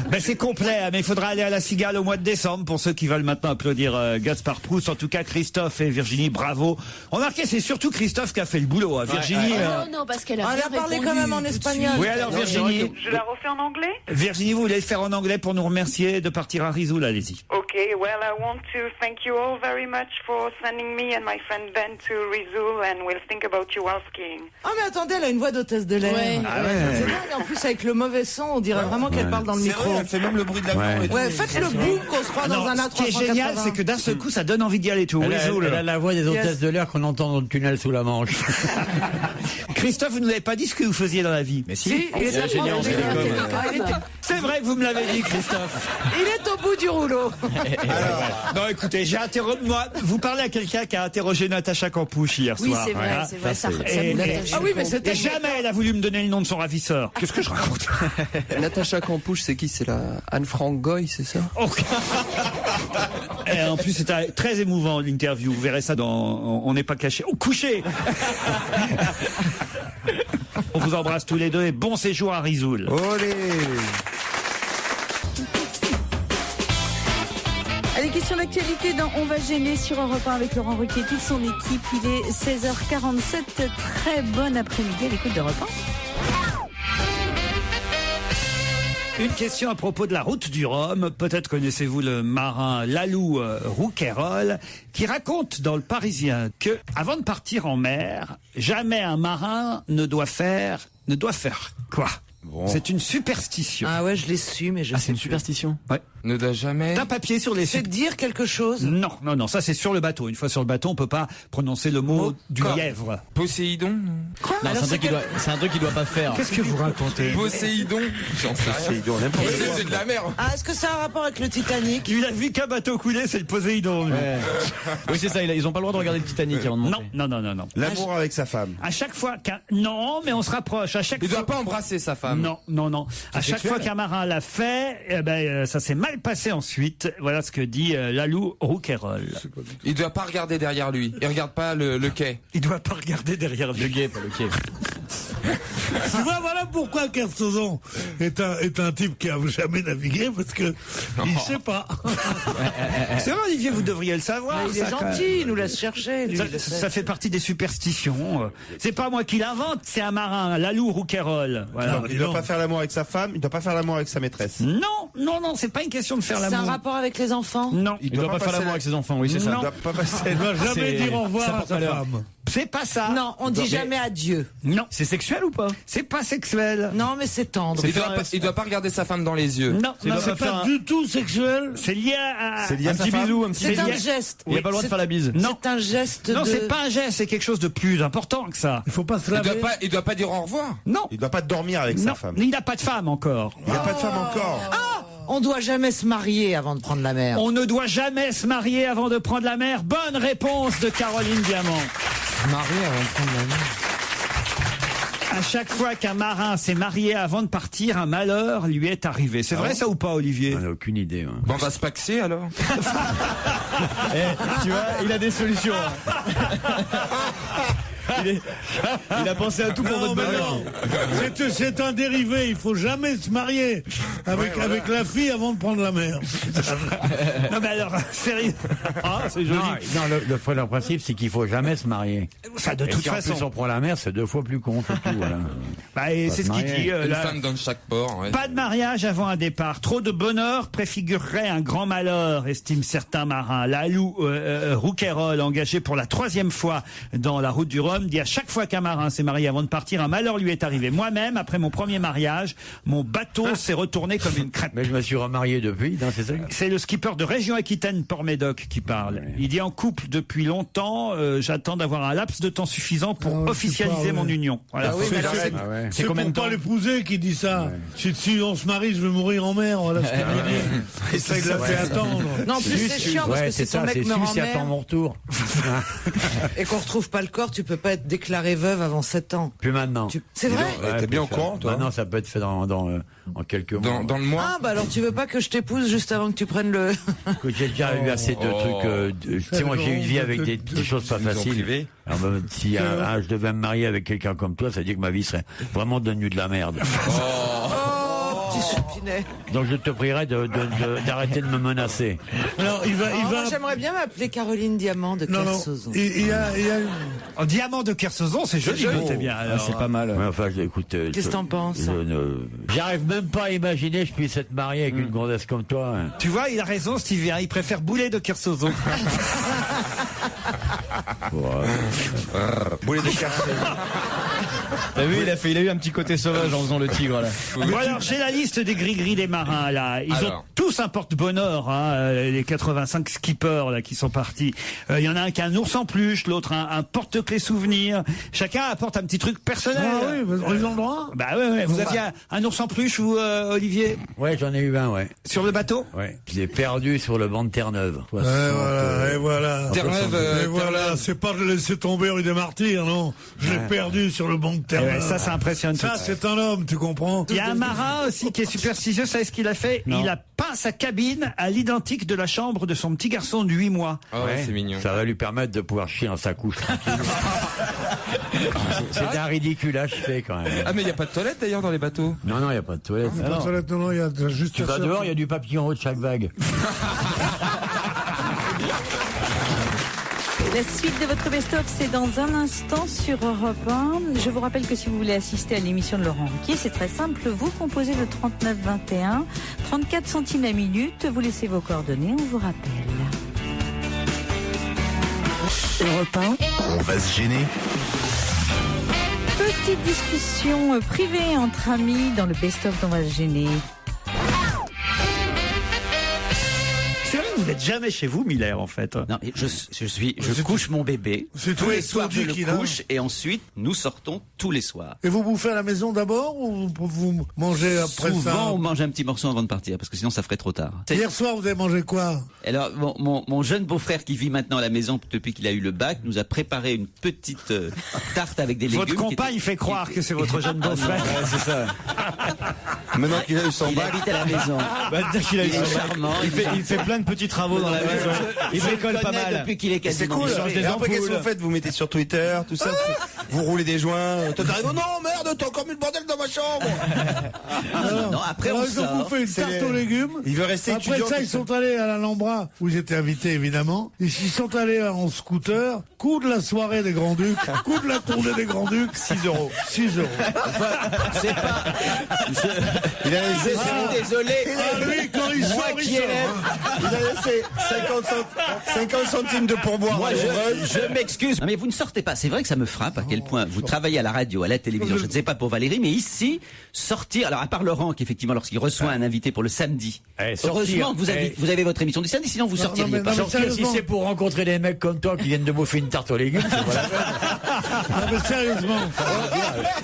Ben c'est complet, mais il faudra aller à la Cigale au mois de décembre pour ceux qui veulent maintenant applaudir Gaspard Proust. En tout cas, Christophe et Virginie, bravo. Remarquez, c'est surtout Christophe qui a fait le boulot. Virginie... Non, parce qu'elle a bien parlé quand même en espagnol. Oui, alors Virginie... Je la refais en anglais? Virginie, vous voulez le faire en anglais pour nous remercier de partir à Risoul, allez-y. Okay, well, I want to thank you all very much for sending me and my friend Ben to Risoul, and we'll think about you while skiing. Ah mais attendez, elle a une voix d'hôtesse de l'air. Ouais. Ah ouais. C'est dingue, en plus avec le mauvais son, on dirait vraiment qu'elle parle dans le micro. Vrai, elle fait même le bruit de l'avion. Ouais, faites le boom qu'on se croit dans un A380. Ce qui est génial, c'est que d'un seul coup, ça donne envie d'y aller tout. Elle a la voix des hôtesses de l'air qu'on entend dans le tunnel sous la Manche. Christophe, vous ne nous avez pas dit ce que vous faisiez dans la vie. Mais si, il est ingénieur en télécom. C'est vrai que vous me l'avez dit, Christophe. Il est au bout du rouleau. Alors, non, écoutez, moi, vous parlez à quelqu'un qui a interrogé Natacha Campouche hier soir. Oui, c'est vrai, hein. c'est vrai. Ça Ah oui, mais c'était... Et jamais elle a voulu me donner le nom de son ravisseur. Qu'est-ce que je raconte? Natacha Campouche, c'est qui? C'est la Anne-Franck Goy, c'est ça? Et en plus, c'était très émouvant l'interview. Vous verrez ça dans On n'est pas caché. Oh, couché. On vous embrasse tous les deux et bon séjour à Risoul. Olé. Allez, question d'actualité dans On va gêner sur Europe 1 avec Laurent Ruquier et toute son équipe. Il est 16h47. Très bon après-midi à l'écoute d'Europe 1. Une question à propos de la route du Rhum. Peut-être connaissez-vous le marin Lalou Rouquayrol qui raconte dans Le Parisien que, avant de partir en mer, jamais un marin ne doit faire quoi? Bon. C'est une superstition. Ah ouais, je l'ai su, mais je sais c'est une superstition. Ouais. Ne doit jamais... D'un papier sur les... C'est dire quelque chose? Non, ça c'est sur le bateau. Une fois sur le bateau, on peut pas prononcer le mot du lièvre. Poséidon? Quoi? Non, c'est un truc qu'il doit pas faire. Qu'est-ce que vous racontez? Poséidon? J'en sais Poséidon, n'importe quoi. C'est de la mer. Ah, est-ce que ça a un rapport avec le Titanic? Il a vu qu'un bateau coulé, c'est le Poséidon. Ouais. Oui, c'est ça, ils ont pas le droit de regarder le Titanic avant de monter. Non. L'amour avec sa femme. À chaque fois qu'un... Non, mais on se rapproche. Il doit pas embrasser sa femme. Non. À chaque fois qu'un marin l'a fait, ça s'est mal passé ensuite. Voilà ce que dit Lalou Rouquayrol. Il doit pas regarder derrière lui. Il regarde pas le quai. Il doit pas regarder derrière lui. Le quai, pas le quai. Tu vois, voilà pourquoi Kersozon est un type qui a jamais navigué, parce que il sait pas. C'est vrai, Olivier, vous devriez le savoir. Il est gentil, il nous laisse chercher. Lui, ça fait partie des superstitions. C'est pas moi qui l'invente, c'est un marin, Lalou Rouquayrol. Voilà. Il doit pas faire l'amour avec sa femme, il doit pas faire l'amour avec sa maîtresse. Non, c'est pas une question de faire l'amour. C'est un rapport avec les enfants? Non. Il doit pas faire l'amour avec ses enfants, oui, c'est ça. Non. Il doit jamais dire au revoir à sa femme. C'est pas ça. Non, on dit jamais adieu. Non. C'est sexuel ou pas? C'est pas sexuel. Non, mais c'est tendre. Il doit pas regarder sa femme dans les yeux. Non, c'est pas du tout sexuel. C'est lié à un petit bisou, un petit bisou. C'est un geste. Il n'y a pas le droit de faire la bise. Non. C'est un geste. Non, c'est pas un geste, c'est quelque chose de plus important que ça. Il faut pas se laver. Il doit pas dire au revoir. Non. Il doit pas dormir avec sa femme. Il n'a pas de femme encore. Il n'a pas de femme encore. On doit jamais se marier avant de prendre la mer. On ne doit jamais se marier avant de prendre la mer. Bonne réponse de Caroline Diamant. Se marier avant de prendre la mer. À chaque fois qu'un marin s'est marié avant de partir, un malheur lui est arrivé. C'est vrai ça ou pas, Olivier? On n'a aucune idée. Hein. Bon, on va se paxer alors. Tu vois, il a des solutions. Il a pensé à tout pour votre bonheur. C'est un dérivé. Il faut jamais se marier avec la fille avant de prendre la mer. Non mais alors, sérieux. C'est joli. Non, le principe, c'est qu'il faut jamais se marier. Ça, de toute façon. En plus, on prend la mer, c'est 2 fois plus con, c'est tout. Voilà. Et c'est ce qu'il dit. Une femme dans chaque port. Ouais. Pas de mariage avant un départ. Trop de bonheur préfigurerait un grand malheur, estiment certains marins. Lalou Rouquayrol, engagé pour la 3e fois dans la route du Rhum, dit à chaque fois qu'un marin s'est marié avant de partir, un malheur lui est arrivé. Moi-même, après mon premier mariage, mon bateau s'est retourné comme une crêpe. Mais je me suis remarié depuis, non, c'est ça? C'est le skipper de Région Aquitaine Port-Médoc qui parle. Ouais. Il dit en couple depuis longtemps, j'attends d'avoir un laps de temps suffisant pour officialiser mon union. Voilà. C'est pour pas l'épouser qui dit ça. Ouais. Si on se marie, je vais mourir en mer. Voilà ce qu'elle dit. Et ça, il l'a fait attendre. Non, en plus c'est chiant parce que si ton mec meurt en mer. Attends mon retour. Et qu'on retrouve pas le corps, tu peux pas être déclarée veuve avant 7 ans. Plus maintenant. C'est vrai? T'es bien au courant, toi? Maintenant, ça peut être fait en quelques mois. Dans le mois? Ah, bah alors tu veux pas que je t'épouse juste avant que tu prennes le... J'ai déjà eu assez de trucs. Tu sais, moi j'ai eu une vie avec des choses pas faciles. Alors, si je devais me marier avec quelqu'un comme toi, ça veut dire que ma vie serait vraiment devenue de la merde. Donc je te prierai d'arrêter de me menacer. Alors j'aimerais bien m'appeler Caroline Diamant de Kersozon. Diamant de Kersozon, c'est joli. C'est bien. C'est pas mal. Ouais, enfin, écoute. Qu'est-ce que t'en penses? J'arrive même pas à imaginer que je puisse être marié avec une gonzesse comme toi. Hein. Tu vois, il a raison, Stevie. Il préfère Boulet de Kersozon. Boulet de Kersozon. T'as vu, il a eu un petit côté sauvage en faisant le tigre là. Bon, alors j'ai la liste des gris-gris des marins là. Ils ont tous un porte-bonheur, les 85 skippers là qui sont partis. Il y en a un qui a un ours en peluche, l'autre un porte-clés souvenir. Chacun apporte un petit truc personnel. Ah oui, ils ont le droit. Bah ouais. Vous aviez un ours en peluche ou Olivier? Ouais, j'en ai eu un, ouais. Sur le bateau? Ouais. Je l'ai perdu sur le banc de Terre-Neuve. Et voilà. Terre-Neuve. Voilà, c'est pas de le laisser tomber rue des Martyrs, non. Je l'ai perdu sur le banc de Terre-Neuve. Ça, ça impressionne. Ça, c'est un homme, tu comprends? Il y a un marin aussi qui est superstitieux. Savez ce qu'il a fait? Il a peint sa cabine à l'identique de la chambre de son petit garçon de 8 mois. C'est mignon. Ça va lui permettre de pouvoir chier dans sa couche tranquille. C'est un ridiculage fait quand même. Ah mais il n'y a pas de toilette d'ailleurs dans les bateaux? Non, il n'y a pas de toilette. Non, il y a juste... Tu vas dehors, il y a du papier en haut de chaque vague. La suite de votre best-of, c'est dans un instant sur Europe 1. Je vous rappelle que si vous voulez assister à l'émission de Laurent Ruquier, c'est très simple. Vous composez le 39 21, 34 centimes la minute. Vous laissez vos coordonnées, on vous rappelle. Europe 1. On va se gêner. Petite discussion privée entre amis dans le best-of d'On va se gêner. Vous n'êtes jamais chez vous, Miller, en fait. Non, je couche mon bébé. C'est tous les soirs, je le couche et ensuite nous sortons tous les soirs. Et vous bouffez à la maison d'abord ou vous mangez après ça? Souvent, on mange un petit morceau avant de partir parce que sinon ça ferait trop tard. Hier soir, vous avez mangé quoi? Alors, mon jeune beau-frère qui vit maintenant à la maison depuis qu'il a eu le bac nous a préparé une petite tarte avec des légumes. Votre compagne fait croire que c'est votre jeune beau-frère. Ouais, c'est ça. Maintenant qu'il a eu son bac. Il habite à la maison. Il est charmant. Il Il fait plein de petites travaux dans la maison. Il bricole pas mal. Depuis qu'il est C'est quasiment. cool. Il change des Et après, qu'est-ce que ampoules. vous faites? Vous mettez sur Twitter, tout ça. Vous roulez des joints. Toi, t'arrives, non, merde, t'as encore mis le bordel dans ma chambre. Non, après on Ils ont sort. bouffé une tarte aux légumes. Il veut rester Après étudiant. ça, ils sont allés à l'Alhambra, où j'étais invité évidemment. Ils sont allés en scooter, coup de la soirée des Grands-Ducs, coup de la tournée des Grands-Ducs. 6 euros. 6 euros. C'est pas. Il a Je laissé, suis désolé. Ah, lui, quand il Moi sort, il qui sort, élève. hein. il a laissé 50 centimes de pourboire. Moi, à l'ouvrage. je m'excuse. Non, mais vous ne sortez pas. C'est vrai que ça me frappe à quel point vous travaillez à la radio, à la télévision. Je ne sais pas pour Valérie, mais ici, sortir. Alors, à part Laurent, qui effectivement, lorsqu'il reçoit un invité pour le samedi. Heureusement que vous avez votre émission du samedi, sinon vous sortiriez pas. Sortir, si c'est pour rencontrer des mecs comme toi qui viennent de bouffer une tarte aux légumes, c'est pas la peine. Non, mais sérieusement.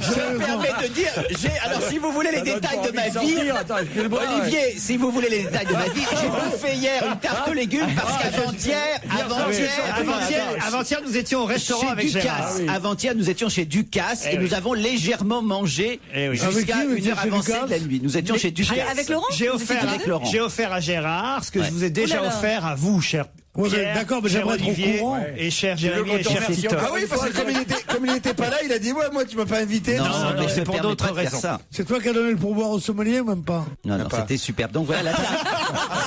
Je me permets de dire, alors si vous voulez les détails de ma vie, Olivier, si vous voulez les détails de ma vie, j'ai bouffé hier une tarte aux légumes parce Avant-hier, nous étions au restaurant chez avec Gérard. Ducasse. Avant-hier, nous étions chez Ducasse et nous avons légèrement mangé jusqu'à Avec qui, vous une étiez heure chez avancée Ducasse de la nuit. Nous étions chez Ducasse. Avec Laurent? J'ai offert à Gérard ce que je vous ai déjà Oh là là. offert à vous, cher Ouais, Pierre, d'accord, mais cher j'aimerais être au Olivier courant. et cher Jérémy et cher Christophe. Ah oui, parce que comme il était pas là, il a dit, ouais, moi, tu m'as pas invité. Non, mais c'est je pour me d'autres permettrai de faire raisons. ça. C'est toi qui as donné le pourboire au sommelier, même pas? Non, c'était superbe. Donc voilà, la tarte.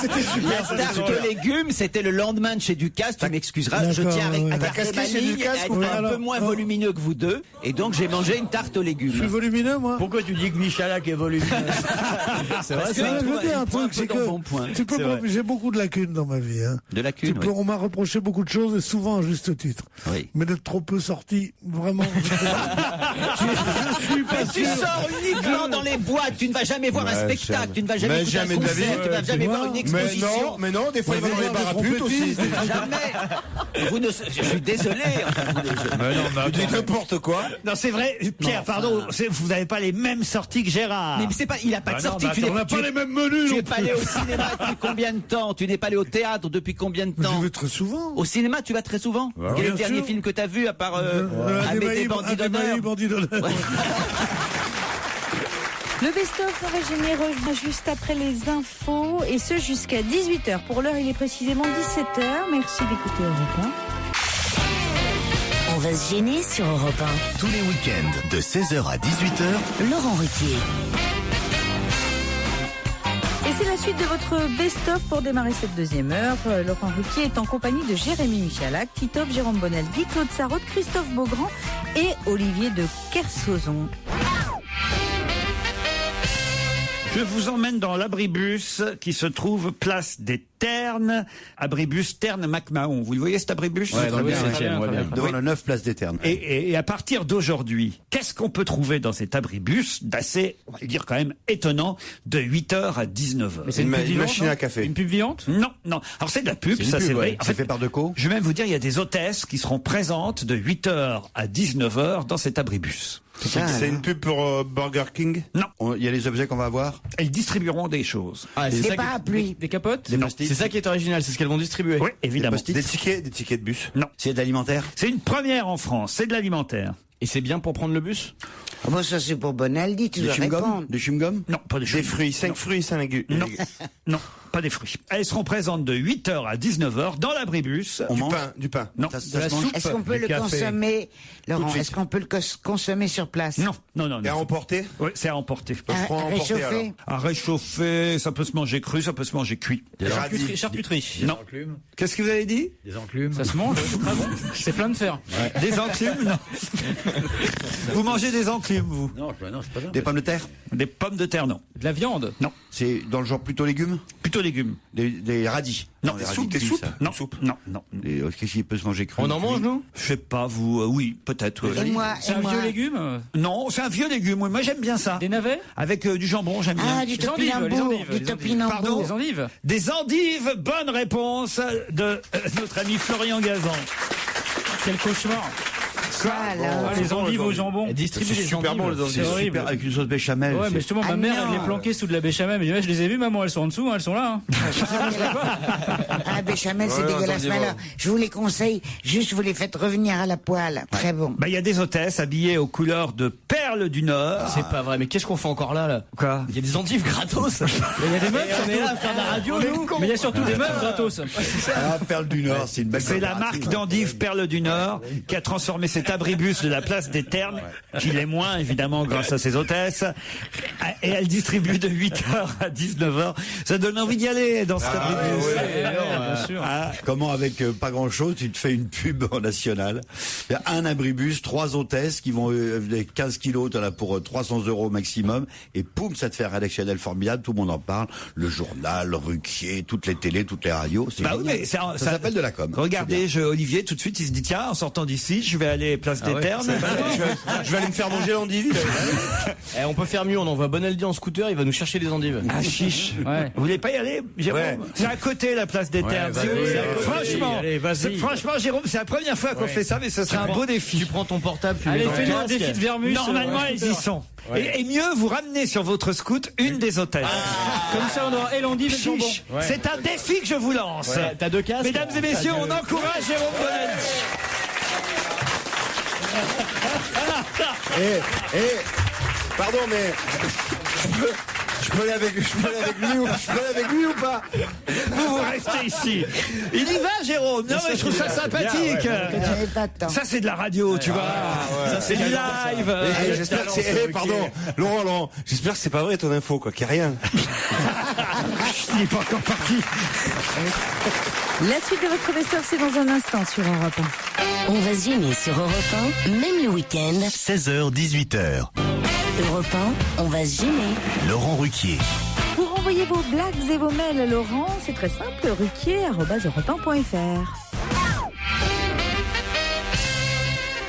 C'était super. La tarte aux légumes, c'était le lendemain de chez Ducasse. Tu m'excuseras, je tiens à garder casqué ma chez ligne, Ducasse, à être oui, un alors, peu moins oh. volumineux que vous deux. Et donc j'ai mangé une tarte aux Je suis légumes. volumineux, moi. Pourquoi tu dis que Michalak est volumineux? C'est vrai, Parce Je que veux dire un truc, c'est que bon point. tu peux pas- j'ai beaucoup de lacunes dans ma vie. Hein. De la cune, oui. On m'a reproché beaucoup de choses et souvent à juste titre. Oui. Mais d'être trop peu sorti, vraiment. Je suis pas Mais tu sûr. sors uniquement dans les boîtes, tu ne vas jamais voir un spectacle, tu ne vas jamais Mais écouter un jamais de la concert, vie. tu ne vas jamais voir une Mais exposition. non, des fois, il va dans les bars à putes aussi. Jamais. Je suis désolé. Tu dis n'importe quoi. Non, c'est vrai, Pierre, pardon, vous n'avez pas les mêmes sorties que Gérard. Mais c'est pas, il a pas de sortie. Tu n'es On n'a pas les mêmes menus. Tu non n'es pas plus. allé au cinéma depuis combien de temps? Tu n'es pas allé au théâtre depuis combien de Mais temps? je vais très souvent. Au cinéma, tu vas très souvent? Quel est le bien dernier sûr. film que tu as vu à part Adémaï, Amédée Bandit d'honneur? Bandit d'honneur. Le best-of Virginie revient juste après les infos et ce jusqu'à 18h. Pour l'heure, il est précisément 17h. Merci d'écouter Europe 1. On va se gêner sur Europe Tous les week-ends de 16h à 18h. 1. Laurent Ruquier. Et c'est la suite de votre best-of pour démarrer cette deuxième heure. Laurent Ruquier est en compagnie de Jérémy Michalak, Titoff, Jérôme Bonaldi, Claude Sarraute, Christophe Beaugrand et Olivier de Kersauzon. Je vous emmène dans l'abribus qui se trouve place des Ternes, abribus Ternes-Macmahon. Vous le voyez cet abribus? Ouais, dans le 17e, ouais, bien. Devant la 9 place des Ternes. Et à partir d'aujourd'hui, qu'est-ce qu'on peut trouver dans cet abribus d'assez, on va dire quand même étonnant, de 8h à 19h? Mais c'est une machine à café. Une pub vivante? Non, non. Alors c'est de la pub, C'est une ça pub, c'est ouais. vrai. En C'est fait par Deco. je vais même vous dire, il y a des hôtesses qui seront présentes de 8h à 19h dans cet abribus. C'est une pub pour Burger King? Non. Il y a les objets qu'on va avoir. Elles distribueront des choses. Ah, c'est Des ça parapluies. des capotes? Des post-it. C'est ça qui est original, c'est ce qu'elles vont distribuer. Oui, évidemment. post-it. Des tickets de bus. Non. C'est de l'alimentaire. C'est une première en France, c'est de l'alimentaire. Et c'est bien pour prendre le bus? Ah bon, ça c'est pour Bonaldi, tu Des dois chewing-gums. répondre. Des chewing-gums. Non, pas des Des fruits. fruits, 5 fruits, 5 légumes. Non, non, pas des fruits. Elles seront présentes de 8h à 19h dans l'abribus. On Du mange. pain, du pain. Non. Ça se mange. Est-ce qu'on peut du le café. consommer, Laurent? Tout de suite. Est-ce qu'on peut le consommer sur place? Non, non, non. Et à non. emporter? Oui, c'est à emporter. Je prends à emporter, alors. Réchauffé? À réchauffer, ça peut se manger cru, ça peut se manger cuit. Radis. Charcuterie. Non. Qu'est-ce que vous avez dit? Des enclumes. Ça se mange? Ah bon? C'est plein de fer. Des enclumes? Non. Vous mangez des enclumes, vous? Non, c'est pas ça. Des pommes de terre. Des pommes de terre, non. De la viande? Non. C'est dans le genre plutôt légumes. Plutôt légumes. Des radis. Non. les Des radis soupes, des cuits, soupes. ça. Non. Non, non. Qu'est-ce qui peut se manger cru? On en mange, nous? Je sais pas, vous, oui, peut-être. Et moi, C'est et un moi. vieux légume? Non, c'est un vieux légume, oui. Moi, j'aime bien ça. Des navets? Avec du jambon, j'aime bien. Ah, du Les endives, topinambour. les endives, Du les topinambour. Pardon? Des endives? Des endives, bonne réponse de notre ami Florian Gazan. Quel cauchemar! Ça, alors. Les endives au jambon. Elle distribue les Super bon, les endives. C'est horrible. Super, avec une sauce béchamel. Ouais, mais justement, ma mère, elle les planquait sous de la béchamel. Mais je les ai vues, maman, elles sont en dessous, elles sont là. Ah, béchamel, c'est dégueulasse. Mais alors, je vous les conseille, juste vous les faites revenir à la poêle. Très bon. Bah, il y a des hôtesses habillées aux couleurs de perles du Nord. C'est pas vrai, mais qu'est-ce qu'on fait encore là? Quoi? Il y a des endives gratos. Il y a des meufs, on est là à faire de la radio, nous. Mais il y a surtout des meufs gratos. Ah, Perle du Nord, c'est une belle C'est la marque d'endives Perle du Nord qui a transformé cet abribus de la place des Ternes, qui l'est moins évidemment grâce à ses hôtesses, et elle distribue de 8h à 19h. Ça donne envie d'y aller dans cet abribus. Bien sûr. Comment avec pas grand chose, tu te fais une pub en national. Il y a un abribus, 3 hôtesses qui vont avec 15 kilos, t'en as pour 300 € maximum, et poum, ça te fait un rédactionnel formidable, tout le monde en parle, le journal, Ruquier, toutes les télés, toutes les radios. Bah oui, mais ça s'appelle de la com. Regardez, Olivier, tout de suite, il se dit, tiens, en sortant d'ici, je vais aller place des Ternes. Je vais aller me faire manger l'endive. On peut faire mieux, on envoie Bonaldi en scooter, il va nous chercher des endives. Ah, chiche. Ouais. Vous voulez pas y aller, Jérôme? C'est à côté, la place des Ternes. Franchement, Jérôme, c'est la première fois qu'on fait ça, mais ce sera un beau défi. Tu prends ton portable, tu allez, fais un défi de Vermus. Normalement, elles y sont. Et mieux, vous ramenez sur votre scoot une des hôtesses. Comme ça, on aura l'endive et le jambon. C'est un défi que je vous lance. T'as 2 casques. Mesdames et messieurs, on encourage Jérôme Bonaldi. Pardon, mais je peux aller avec lui ou pas? Vous restez ici. Il y va, Jérôme. Non, mais je trouve ça sympathique. Ça, c'est de la radio, tu vois. Ça, c'est du live. J'espère que c'est. Pardon, Laurent, j'espère que c'est pas vrai ton info, quoi, qu'il n'y a rien. Il n'est pas encore parti. La suite de votre best-of, c'est dans un instant sur Europe 1. On va se gêner sur Europe 1, même le week-end. 16h, 18h. Europe 1, on va se gêner. Laurent Ruquier. Pour envoyer vos blagues et vos mails à Laurent, c'est très simple, ruquier@europe1.fr.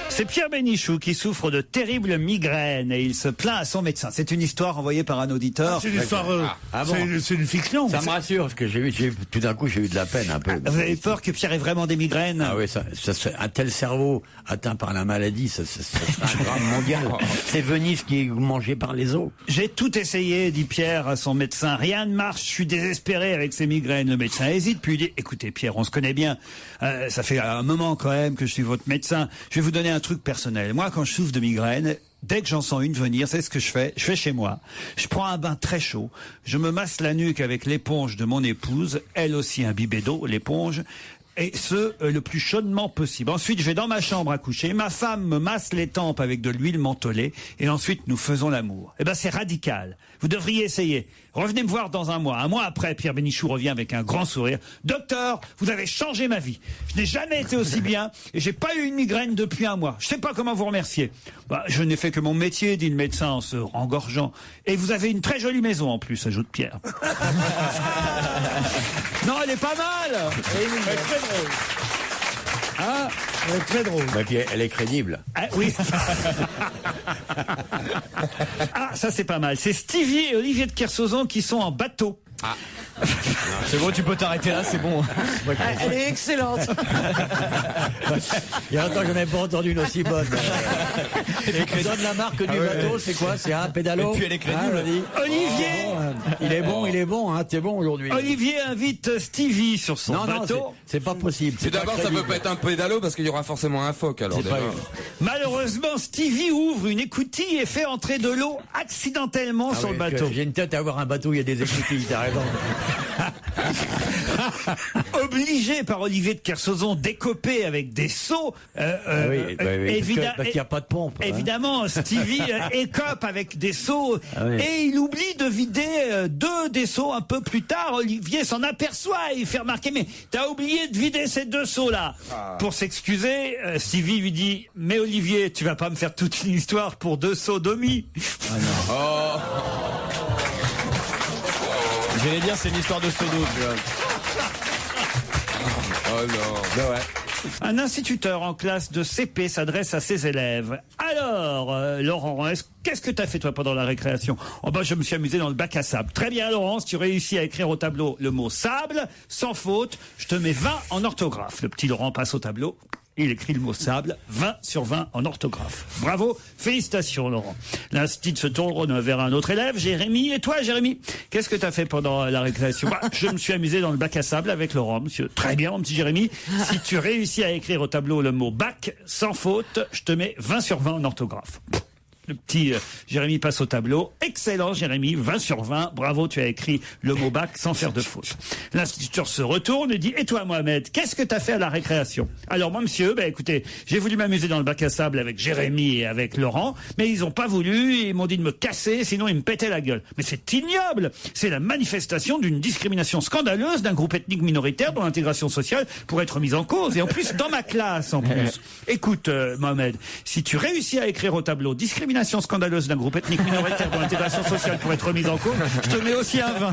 C'est Pierre Bénichou qui souffre de terribles migraines et il se plaint à son médecin. C'est une histoire envoyée par un auditeur. C'est une histoire, c'est une fiction. Ça me rassure parce que tout d'un coup j'ai eu de la peine un peu. Vous avez peur que Pierre ait vraiment des migraines? Ah oui, un tel cerveau atteint par la maladie, ça serait un drame mondial. C'est Venise qui est mangée par les os. J'ai tout essayé, dit Pierre à son médecin. Rien ne marche, je suis désespéré avec ces migraines. Le médecin hésite, puis il dit, écoutez Pierre, on se connaît bien. Ça fait un moment quand même que je suis votre médecin. Je vais vous donner un truc personnel. Moi, quand je souffre de migraine, dès que j'en sens une venir, c'est ce que je fais. Je fais chez moi. Je prends un bain très chaud. Je me masse la nuque avec l'éponge de mon épouse, elle aussi imbibée d'eau, l'éponge. Et le plus chaudement possible. Ensuite, je vais dans ma chambre à coucher. Ma femme me masse les tempes avec de l'huile mentholée. Et ensuite, nous faisons l'amour. Eh ben, c'est radical. Vous devriez essayer. Revenez me voir dans un mois. Un mois après, Pierre Bénichou revient avec un grand sourire. Docteur, vous avez changé ma vie. Je n'ai jamais été aussi bien et j'ai pas eu une migraine depuis un mois. Je sais pas comment vous remercier. Bah, je n'ai fait que mon métier, dit le médecin en se rengorgeant. Et vous avez une très jolie maison en plus, ajoute Pierre. Non, elle est pas mal. Elle est très drôle. Ah, elle est très drôle. Bah, puis elle est crédible. Ah, oui. Ah, ça c'est pas mal. C'est Stevie et Olivier de Kersauzon qui sont en bateau. Ah. C'est bon, tu peux t'arrêter là, c'est bon. Elle est excellente. Il y a longtemps que j'en avais pas entendu une aussi bonne. Et donne la marque du bateau, c'est quoi? C'est un pédalo. Et puis elle est crédible. Olivier. Il est bon, t'es bon aujourd'hui. Olivier invite Stevie sur son bateau. Non, c'est pas possible. Tout d'abord, ça peut pas être un pédalo parce qu'il y aura forcément un phoque alors. Malheureusement, Stevie ouvre une écoutille et fait entrer de l'eau accidentellement sur le bateau. J'ai une tête à avoir un bateau, il y a des écoutilles, t'as raison. Obligé par Olivier de Kersauzon d'écoper avec des seaux. Parce qu'il n'y a pas de pompe. Évidemment, Stevie écope avec des seaux et il oublie de vider 2 des seaux un peu plus tard. Olivier s'en aperçoit et il fait remarquer, mais t'as oublié de vider ces 2 seaux-là. Pour s'excuser, Stevie lui dit, mais Olivier, tu vas pas me faire toute une histoire pour 2 seaux d'omi. J'allais dire, c'est une histoire de seau d'eau, tu vois. Oh non. Ben ouais. Un instituteur en classe de CP s'adresse à ses élèves. Alors, Laurent, qu'est-ce que t'as fait toi pendant la récréation? Oh bah je me suis amusé dans le bac à sable. Très bien Laurent, si tu réussis à écrire au tableau le mot sable, sans faute, je te mets 20 en orthographe. Le petit Laurent passe au tableau. Il écrit le mot sable, 20 sur 20 en orthographe. Bravo, félicitations Laurent. L'instit se tourne vers un autre élève, Jérémy. Et toi Jérémy, qu'est-ce que tu as fait pendant la récréation? Je me suis amusé dans le bac à sable avec Laurent, monsieur. Très bien mon petit Jérémy. Si tu réussis à écrire au tableau le mot bac, sans faute, je te mets 20 sur 20 en orthographe. Le petit Jérémy passe au tableau. Excellent Jérémy, 20 sur 20. Bravo, tu as écrit le mot bac sans faire de faute. L'instituteur se retourne et dit « Et toi Mohamed, qu'est-ce que tu as fait à la récréation ?» Alors moi monsieur, écoutez, j'ai voulu m'amuser dans le bac à sable avec Jérémy et avec Laurent, mais ils ont pas voulu, ils m'ont dit de me casser, sinon ils me pétaient la gueule. Mais c'est ignoble. C'est la manifestation d'une discrimination scandaleuse d'un groupe ethnique minoritaire dont l'intégration sociale pourrait être mise en cause. Et en plus, dans ma classe en plus. Écoute Mohamed, si tu réussis à écrire au tableau discrimination scandaleuse d'un groupe ethnique minoritaire dont l'intégration sociale pourrait être remise en cause, je te mets aussi un 20.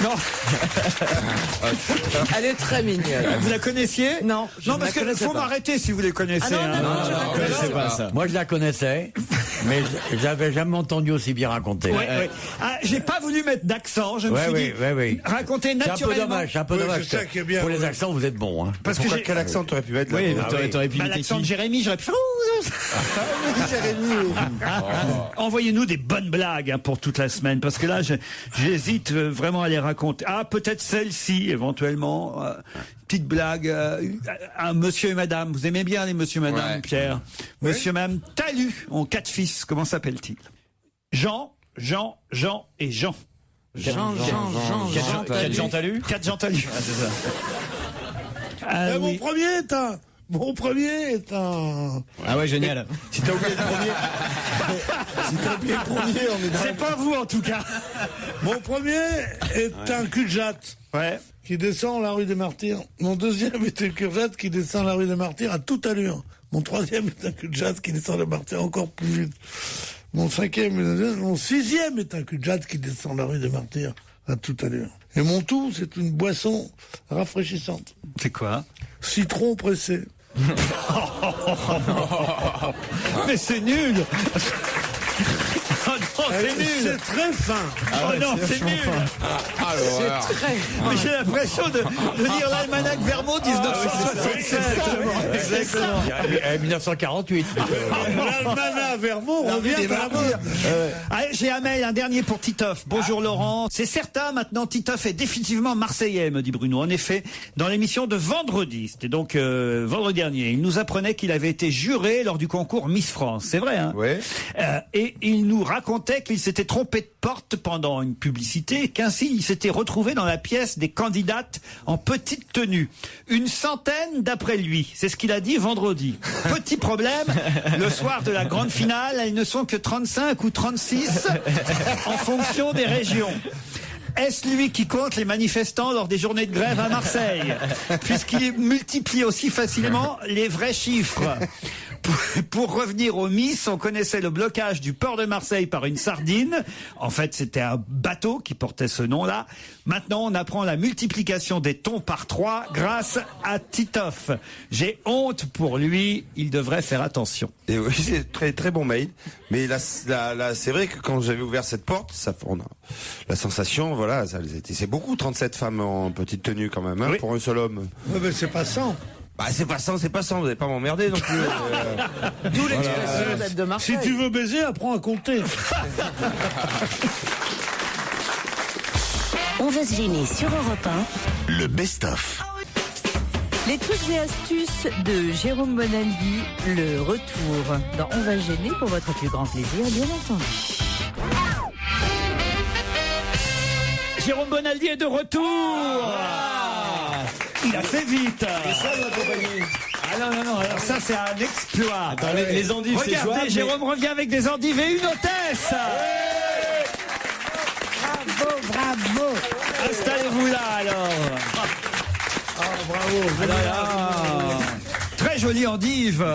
Non. Elle est très mignonne. Vous la connaissiez? Non. Non, parce qu'il faut m'arrêter si vous les connaissez. Non, je la connaissais pas ça. Moi, je la connaissais, mais j'avais jamais entendu aussi bien raconter. Ouais. Ah, j'ai pas voulu mettre d'accent. Je me suis dit raconter naturellement. C'est un peu dommage. Pour les accents, vous êtes bon. Hein. Parce que quel accent tu aurais pu mettre là? T'aurais pu l'accent de Jérémy, j'aurais pu faire. Envoyez-nous des bonnes blagues pour toute la semaine, parce que là, j'hésite vraiment à les raconter. Ah, peut-être celle-ci, éventuellement. Petite blague. Un monsieur et madame. Vous aimez bien les monsieur et madame, Pierre? Monsieur et madame Talus ont 4 fils. Comment s'appellent-ils? Jean et Jean. Jean Talus? 4 Jean Talus. Ah, c'est ça. Mon premier est un... Ah ouais, génial. Si t'as oublié le premier... on est dans... C'est pas vous, en tout cas. Mon premier est un cul-de-jatte. Ouais. Qui descend la rue des Martyrs. Mon deuxième est un cul-de-jatte qui descend la rue des Martyrs à toute allure. Mon troisième est un cul-de-jatte qui descend la Martyrs encore plus vite. Mon sixième est un cul-de-jatte qui descend la rue des Martyrs à toute allure. Et mon tout, c'est une boisson rafraîchissante. C'est quoi? Citron pressé. Mais c'est nul. Oh non, c'est nul. C'est très fin. Oh non, c'est nul. C'est très fin. Mais j'ai l'impression de lire l'almanach Vermont 1967. Exactement. 1948. L'almanach Vermont revient à la mode. J'ai un mail, un dernier pour Titoff. Bonjour Laurent. C'est certain, maintenant Titoff est définitivement marseillais, me dit Bruno. En effet, dans l'émission de vendredi, c'était donc vendredi dernier, il nous apprenait qu'il avait été juré lors du concours Miss France. C'est vrai, hein? Ouais. Et il nous racontait qu'il s'était trompé de porte pendant une publicité et qu'ainsi il s'était retrouvé dans la pièce des candidates en petite tenue. 100 d'après lui. C'est ce qu'il a dit vendredi. Petit problème, le soir de la grande finale, elles ne sont que 35 ou 36 en fonction des régions. Est-ce lui qui compte les manifestants lors des journées de grève à Marseille? Puisqu'il multiplie aussi facilement les vrais chiffres. Pour revenir au Miss, on connaissait le blocage du port de Marseille par une sardine. En fait, c'était un bateau qui portait ce nom-là. Maintenant, on apprend la multiplication des thons par 3 grâce à Titoff. J'ai honte pour lui. Il devrait faire attention. Et oui, c'est très très bon mail. Mais là, c'est vrai que quand j'avais ouvert cette porte, on a la sensation, voilà, c'est beaucoup, 37 femmes en petite tenue quand même, hein, oui. Pour un seul homme. Ouais, mais c'est pas 100. Bah c'est pas 100, vous n'allez pas m'emmerder non plus. D'où l'expression d'être de Marseille. Si tu veux baiser, apprends à compter. On va se gêner sur Europe 1. Le best-of. Les trucs et astuces de Jérôme Bonaldi, le retour dans On va se gêner pour votre plus grand plaisir, bien entendu. Jérôme Bonaldi est de retour. Il a fait vite. C'est ça, ma compagnie. Ah non, alors ça c'est un exploit. Attends, les endives, c'est jouable. Regardez, Jérôme revient avec des endives et une hôtesse. Bravo. Installez-vous là alors. Ah, bravo. Très très jolie endive.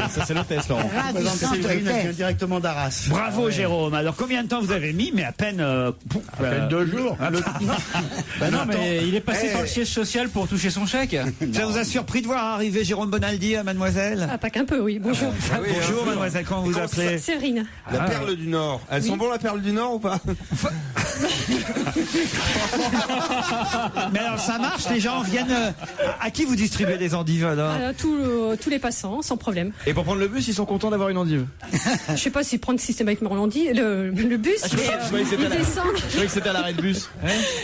Ça c'est l'hôtesse, Laurent. Séverine, elle vient directement d'Arras. Bravo Jérôme. Alors combien de temps vous avez mis? Mais à peine 2 jours. Non, mais il est passé par le siège social pour toucher son chèque. Ça vous a surpris de voir arriver Jérôme Bonaldi à Mademoiselle? Ah, pas qu'un peu, oui. Bonjour. Bonjour Mademoiselle, comment vous appelez? Sérine. La perle du Nord. Elles sont bonnes, la perle du Nord ou pas? Mais alors ça marche, les gens viennent. À qui vous distribuez des endives alors? Tous les passants, sans problème. Et pour prendre le bus, ils sont contents d'avoir une endive. Je sais pas s'ils prennent systématiquement le bus, mais ils descendent. Je croyais que c'était à l'arrêt de bus.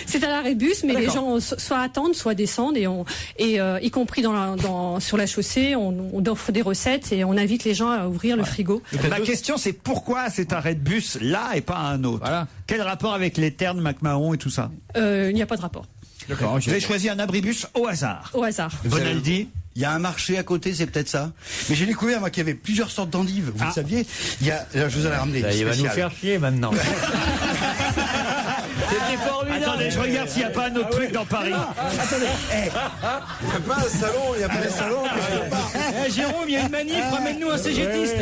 C'est à l'arrêt de bus, mais les gens soit attendent, soit descendent, et y compris sur la chaussée, on offre des recettes et on invite les gens à ouvrir le frigo. Ma question, c'est pourquoi cet arrêt de bus là et pas un autre? Voilà. Quel rapport avec les ternes, McMahon et tout ça? Il n'y a pas de rapport. D'accord. Okay. Vous avez choisi un abribus au hasard. Au hasard. Bonaldi. Il y a un marché à côté, c'est peut-être ça. Mais j'ai découvert, moi, qu'il y avait plusieurs sortes d'endives. Vous le saviez? Je vous en ai ramené. Il va nous faire chier maintenant. C'était formidable. Attendez, je regarde s'il n'y a pas un autre truc dans Paris. Attendez. Il n'y a pas un salon, il n'y a pas des salons. Jérôme, il y a une manif, ramène-nous un cégétiste.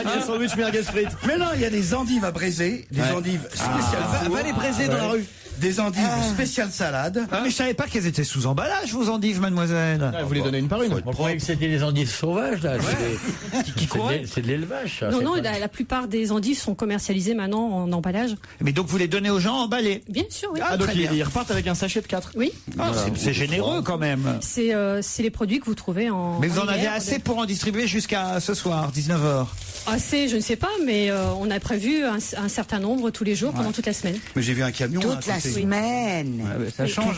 Un sandwich merguez frites. Mais non, il y a des endives à braiser, des endives spéciales. Va les braiser dans la rue. Des endives spéciales salade. Ah, mais je savais pas qu'elles étaient sous emballage, vos endives, mademoiselle. Vous les donnez une par une. On croyait que c'était des endives sauvages, là. C'est de l'élevage, ça. Non, la plupart des endives sont commercialisées maintenant en emballage. Mais donc vous les donnez aux gens emballés? Bien sûr, oui. Donc ils repartent avec un sachet de 4. Oui. C'est généreux quand même. C'est les produits que vous trouvez en. Mais vous en avez hiver, assez pour en distribuer jusqu'à ce soir, 19h. Assez, je ne sais pas, mais on a prévu un certain nombre tous les jours pendant toute la semaine. Mais j'ai vu un camion. Toute la semaine. Ça change.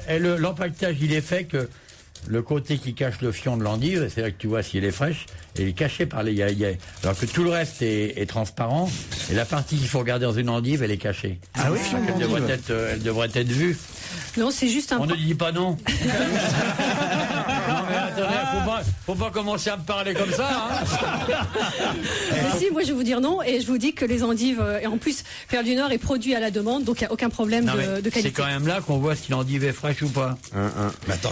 L'empaquetage, il est fait que le côté qui cache le fion de l'endive, c'est là que tu vois si elle est fraîche, et il est caché par les alors que tout le reste est transparent, et la partie qu'il faut regarder dans une endive, elle est cachée. Ah oui, elle devrait être vue. Non, c'est juste un. On ne dit pas non. Non mais attendez, faut pas commencer à me parler comme ça. Mais si, moi je vais vous dire non, et je vous dis que les endives, et en plus, Perle du Nord est produit à la demande, donc il n'y a aucun problème de qualité. C'est quand même là qu'on voit si l'endive est fraîche ou pas. Mais attends,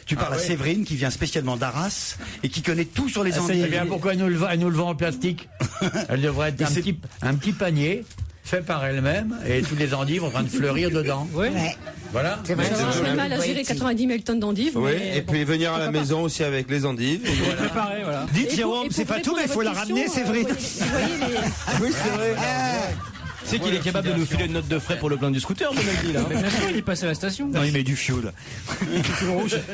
tu parles à Séverine qui vient spécialement d'Arras et qui connaît tout sur les endives. Eh bien, pourquoi elle nous le vend en plastique? Elle devrait être un petit panier fait par elle-même et tous les endives en train de fleurir dedans. Oui. Voilà. C'est mal à gérer 90 000 tonnes d'endives. Oui, et puis venir à la maison aussi avec les endives. Préparer, voilà. Dites Jérôme, c'est pas tout, mais il faut la ramener, c'est vrai. Oui, c'est vrai. C'est qu'il est capable de nous filer une note de frais pour le plein du scooter, Bonaldi, là. Mais bien sûr, il est passé à la station. Non, il met du fioul.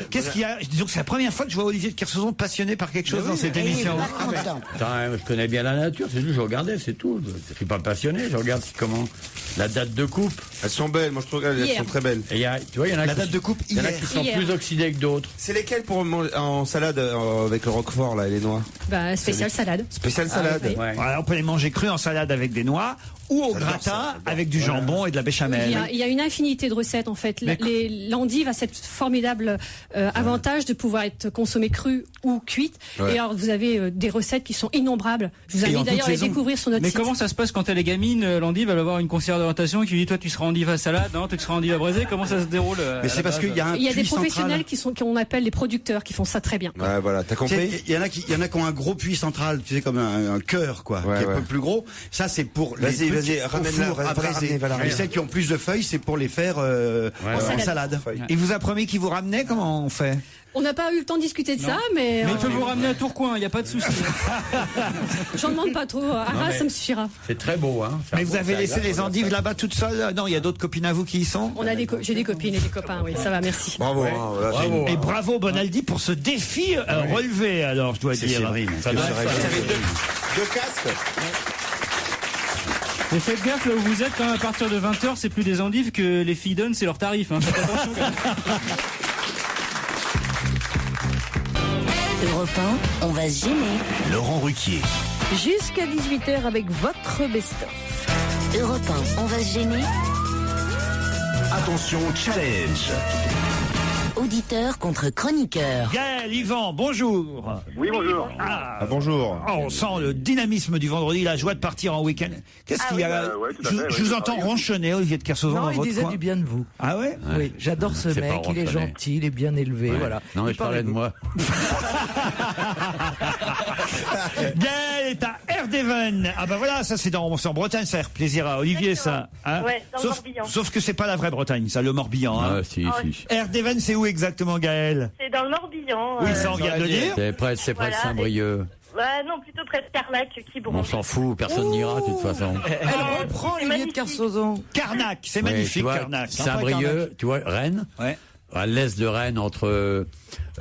Qu'est-ce qu'il y a? Disons que c'est la première fois que je vois Olivier de Kersauzon passionné par quelque chose dans cette émission. Je connais bien la nature, c'est juste je regardais, c'est tout. Je suis pas passionné, je regarde comment la date de coupe. Elles sont belles, moi je trouve qu'elles sont très belles. Et tu vois, il y en a la date de coupe il y en a qui sont plus oxydées que d'autres. C'est lesquelles pour manger en salade avec le roquefort là et les noix? Spécial salade. Spécial salade. Voilà, on peut les manger crus en salade avec des noix ou au gratin avec du jambon et de la béchamel. Il y a une infinité de recettes en fait. L'endive a cette formidable avantage de pouvoir être consommée crue ou cuite. Et alors vous avez des recettes qui sont innombrables. Je vous invite d'ailleurs à les découvrir sur notre site. Mais comment ça se passe quand elle est gamine? L'endive, elle va avoir une conseillère d'orientation qui lui dit toi tu seras endive à salade, non toi tu seras endive à braisé. Comment ça se déroule? Mais c'est parce qu'il y a il y a des professionnels qu'on appelle les producteurs qui font ça très bien. Ouais, voilà, t'as compris. Il y en a qui ont un gros puits central, tu sais, comme un cœur quoi, qui est un peu plus gros. Ça c'est pour les Vas-y, ramène-la à braiser. Et celles qui ont plus de feuilles, c'est pour les faire en salade. Il vous a promis qu'il vous ramenait, comment on fait? On n'a pas eu le temps de discuter de ça, mais... Mais il peut vous ramener à Tourcoing, il n'y a pas de souci. J'en demande pas trop. Arras, ça me suffira. C'est très beau, hein. Mais vous avez laissé les endives là-bas toutes seules? Non, il y a d'autres copines à vous qui y sont? J'ai des copines et des copains, oui, ça va, merci. Bravo. Et bravo Bonaldi pour ce défi relevé, alors, je dois dire. Séverine. Vous avez deux casques. Mais faites gaffe là où vous êtes, quand à partir de 20h, c'est plus des endives que les filles donnent, c'est leur tarif. Hein. Faites attention. Europe 1, on va se gêner. Laurent Ruquier. Jusqu'à 18h avec votre best-of. Europe 1, on va se gêner. Attention, challenge. Auditeur contre chroniqueur. Gaël, Yvan, bonjour. Oui, bonjour. Bonjour. Oh, on sent le dynamisme du vendredi, la joie de partir en week-end. Qu'est-ce qu'il y a Je vous entends ronchonner, Olivier de Kersauzon, dans votre coin. Non, il disait du bien de vous. Ah ouais? Oui, j'adore ce mec, il est gentil, il est bien élevé, voilà. Non, mais je parlais de moi. Gaël est à Erdeven. Ah bah voilà, ça c'est en Bretagne, ça fait plaisir à Olivier, ça. Hein, ouais, dans le Morbihan. Sauf que c'est pas la vraie Bretagne, ça, le Morbihan. Hein. Ah, si. Erdeven, c'est où exactement, Gaël? C'est dans le Morbihan. Oui, ça on vient de le dire. C'est près de Saint-Brieuc. Non, plutôt près de Carnac, Quiberon. On s'en fout, personne n'ira de toute façon. Elle reprend Olivier de Kersauzon. Carnac, c'est magnifique, Carnac. Saint-Brieuc, tu vois, Rennes. Ouais. À l'est de Rennes, entre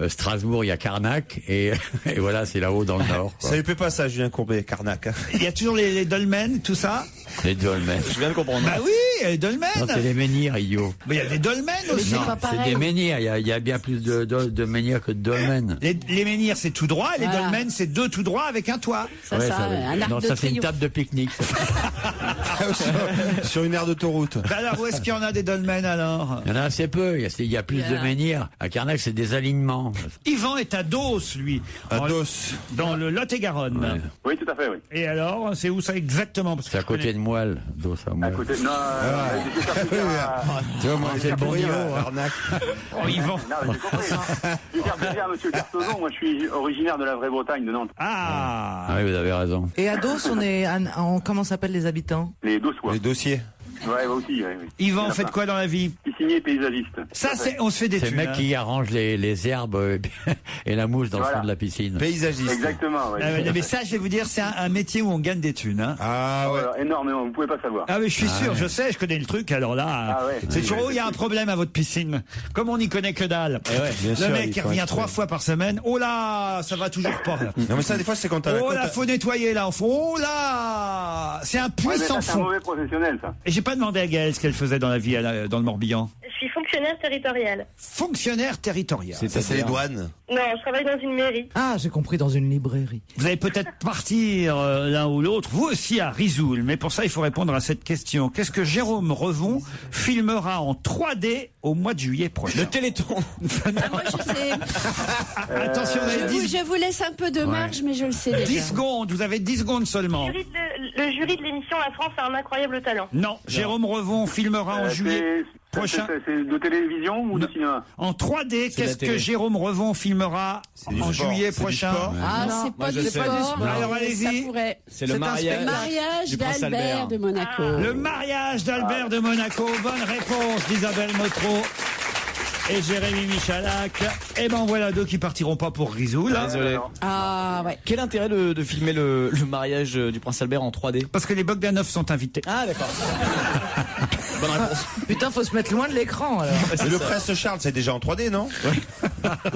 Strasbourg, il y a Carnac, et voilà, c'est là-haut dans le nord. Quoi. Ça lui plaît pas ça, Julien Courbet, Carnac. Il y a toujours les dolmens, tout ça? Les dolmens. Je viens de comprendre. Bah oui, les dolmens. Non, c'est les menhirs, idiot. Mais il y a des dolmens aussi. Non, c'est des menhirs. Il y a bien plus de menhirs que de dolmens. Les menhirs, c'est tout droit, et les dolmens, c'est deux tout droits avec un toit. Un arc de ça fait une triomphe. table de pique-nique. Sur une aire d'autoroute. Bah alors, où est-ce qu'il y en a des dolmens, alors? Il y en a assez peu. Il y a plus de menhirs. À Carnac, c'est des alignements. Yvan est à Dos, lui. À Dos. Dans le Lot-et-Garonne. Ouais. Oui, tout à fait, oui. Et alors, c'est où ça exactement? C'est à côté de Moelle. Dos à Moelle. À côté, non, tu vois, moi, c'est le bon niveau. Arnaque. Oh, Yvan. Non, mais j'ai compris. Je vais faire plaisir à monsieur Kersauzon. Moi, je suis originaire de la vraie Bretagne, de Nantes. Ah. Oui, vous avez raison. Et à Dos, comment s'appellent les habitants? Les Dossois. Les dossiers. Ouais, aussi, oui. Yvan, faites quoi dans la vie? Piscinier paysagiste. Ça, on se fait des C'est thunes. le mec qui arrange les herbes et la mousse dans le fond de la piscine. Paysagiste. Exactement, oui. Mais ça, je vais vous dire, c'est un métier où on gagne des thunes. Hein. Ah ouais. Alors, énormément, vous pouvez pas savoir. Ah oui, je suis sûr, je sais, je connais le truc. Alors là, c'est toujours où il y a un problème à votre piscine. Comme on n'y connaît que dalle. Le mec, il revient 3 fois par semaine. Oh là, ça va toujours pas. Non mais ça, des fois, c'est quand t'as. Oh là, faut nettoyer là. Oh là, c'est un puits sans C'est un fond. mauvais professionnel, ça. Et j'ai pas demandé à Gaëlle ce qu'elle faisait dans la vie dans le Morbihan. Je suis fonctionnaire territorial. Fonctionnaire territorial. Ça, c'est les douanes. Non, je travaille dans une mairie. Ah, j'ai compris, dans une librairie. Vous allez peut-être partir l'un ou l'autre, vous aussi à Risoul, mais pour ça il faut répondre à cette question. Qu'est-ce que Jérôme Revon filmera en 3D au mois de juillet prochain? Le Téléthon. Moi, je sais. Attention, vous avez 10 Je vous laisse un peu de marge, mais je le sais déjà. 10 secondes, vous avez 10 secondes seulement. Le jury de l'émission La France a un incroyable talent. Non, Jérôme Revon filmera en juillet prochain. C'est de télévision ou de cinéma? En 3D, qu'est-ce que Jérôme Revon filmera en juillet prochain? Ah, c'est pas du sport. Alors allez-y. C'est le mariage d'Albert de Monaco. Le mariage d'Albert de Monaco. Bonne réponse d'Isabelle Motro et Jérémy Michalak. Et ben voilà deux qui partiront pas pour Risoul. Désolé. Ah ouais. Quel intérêt de filmer le mariage du prince Albert en 3D? Parce que les Bogdanov sont invités. Ah d'accord. Bonne réponse. Putain, faut se mettre loin de l'écran alors. Et le prince Charles, c'est déjà en 3D, non? Oui,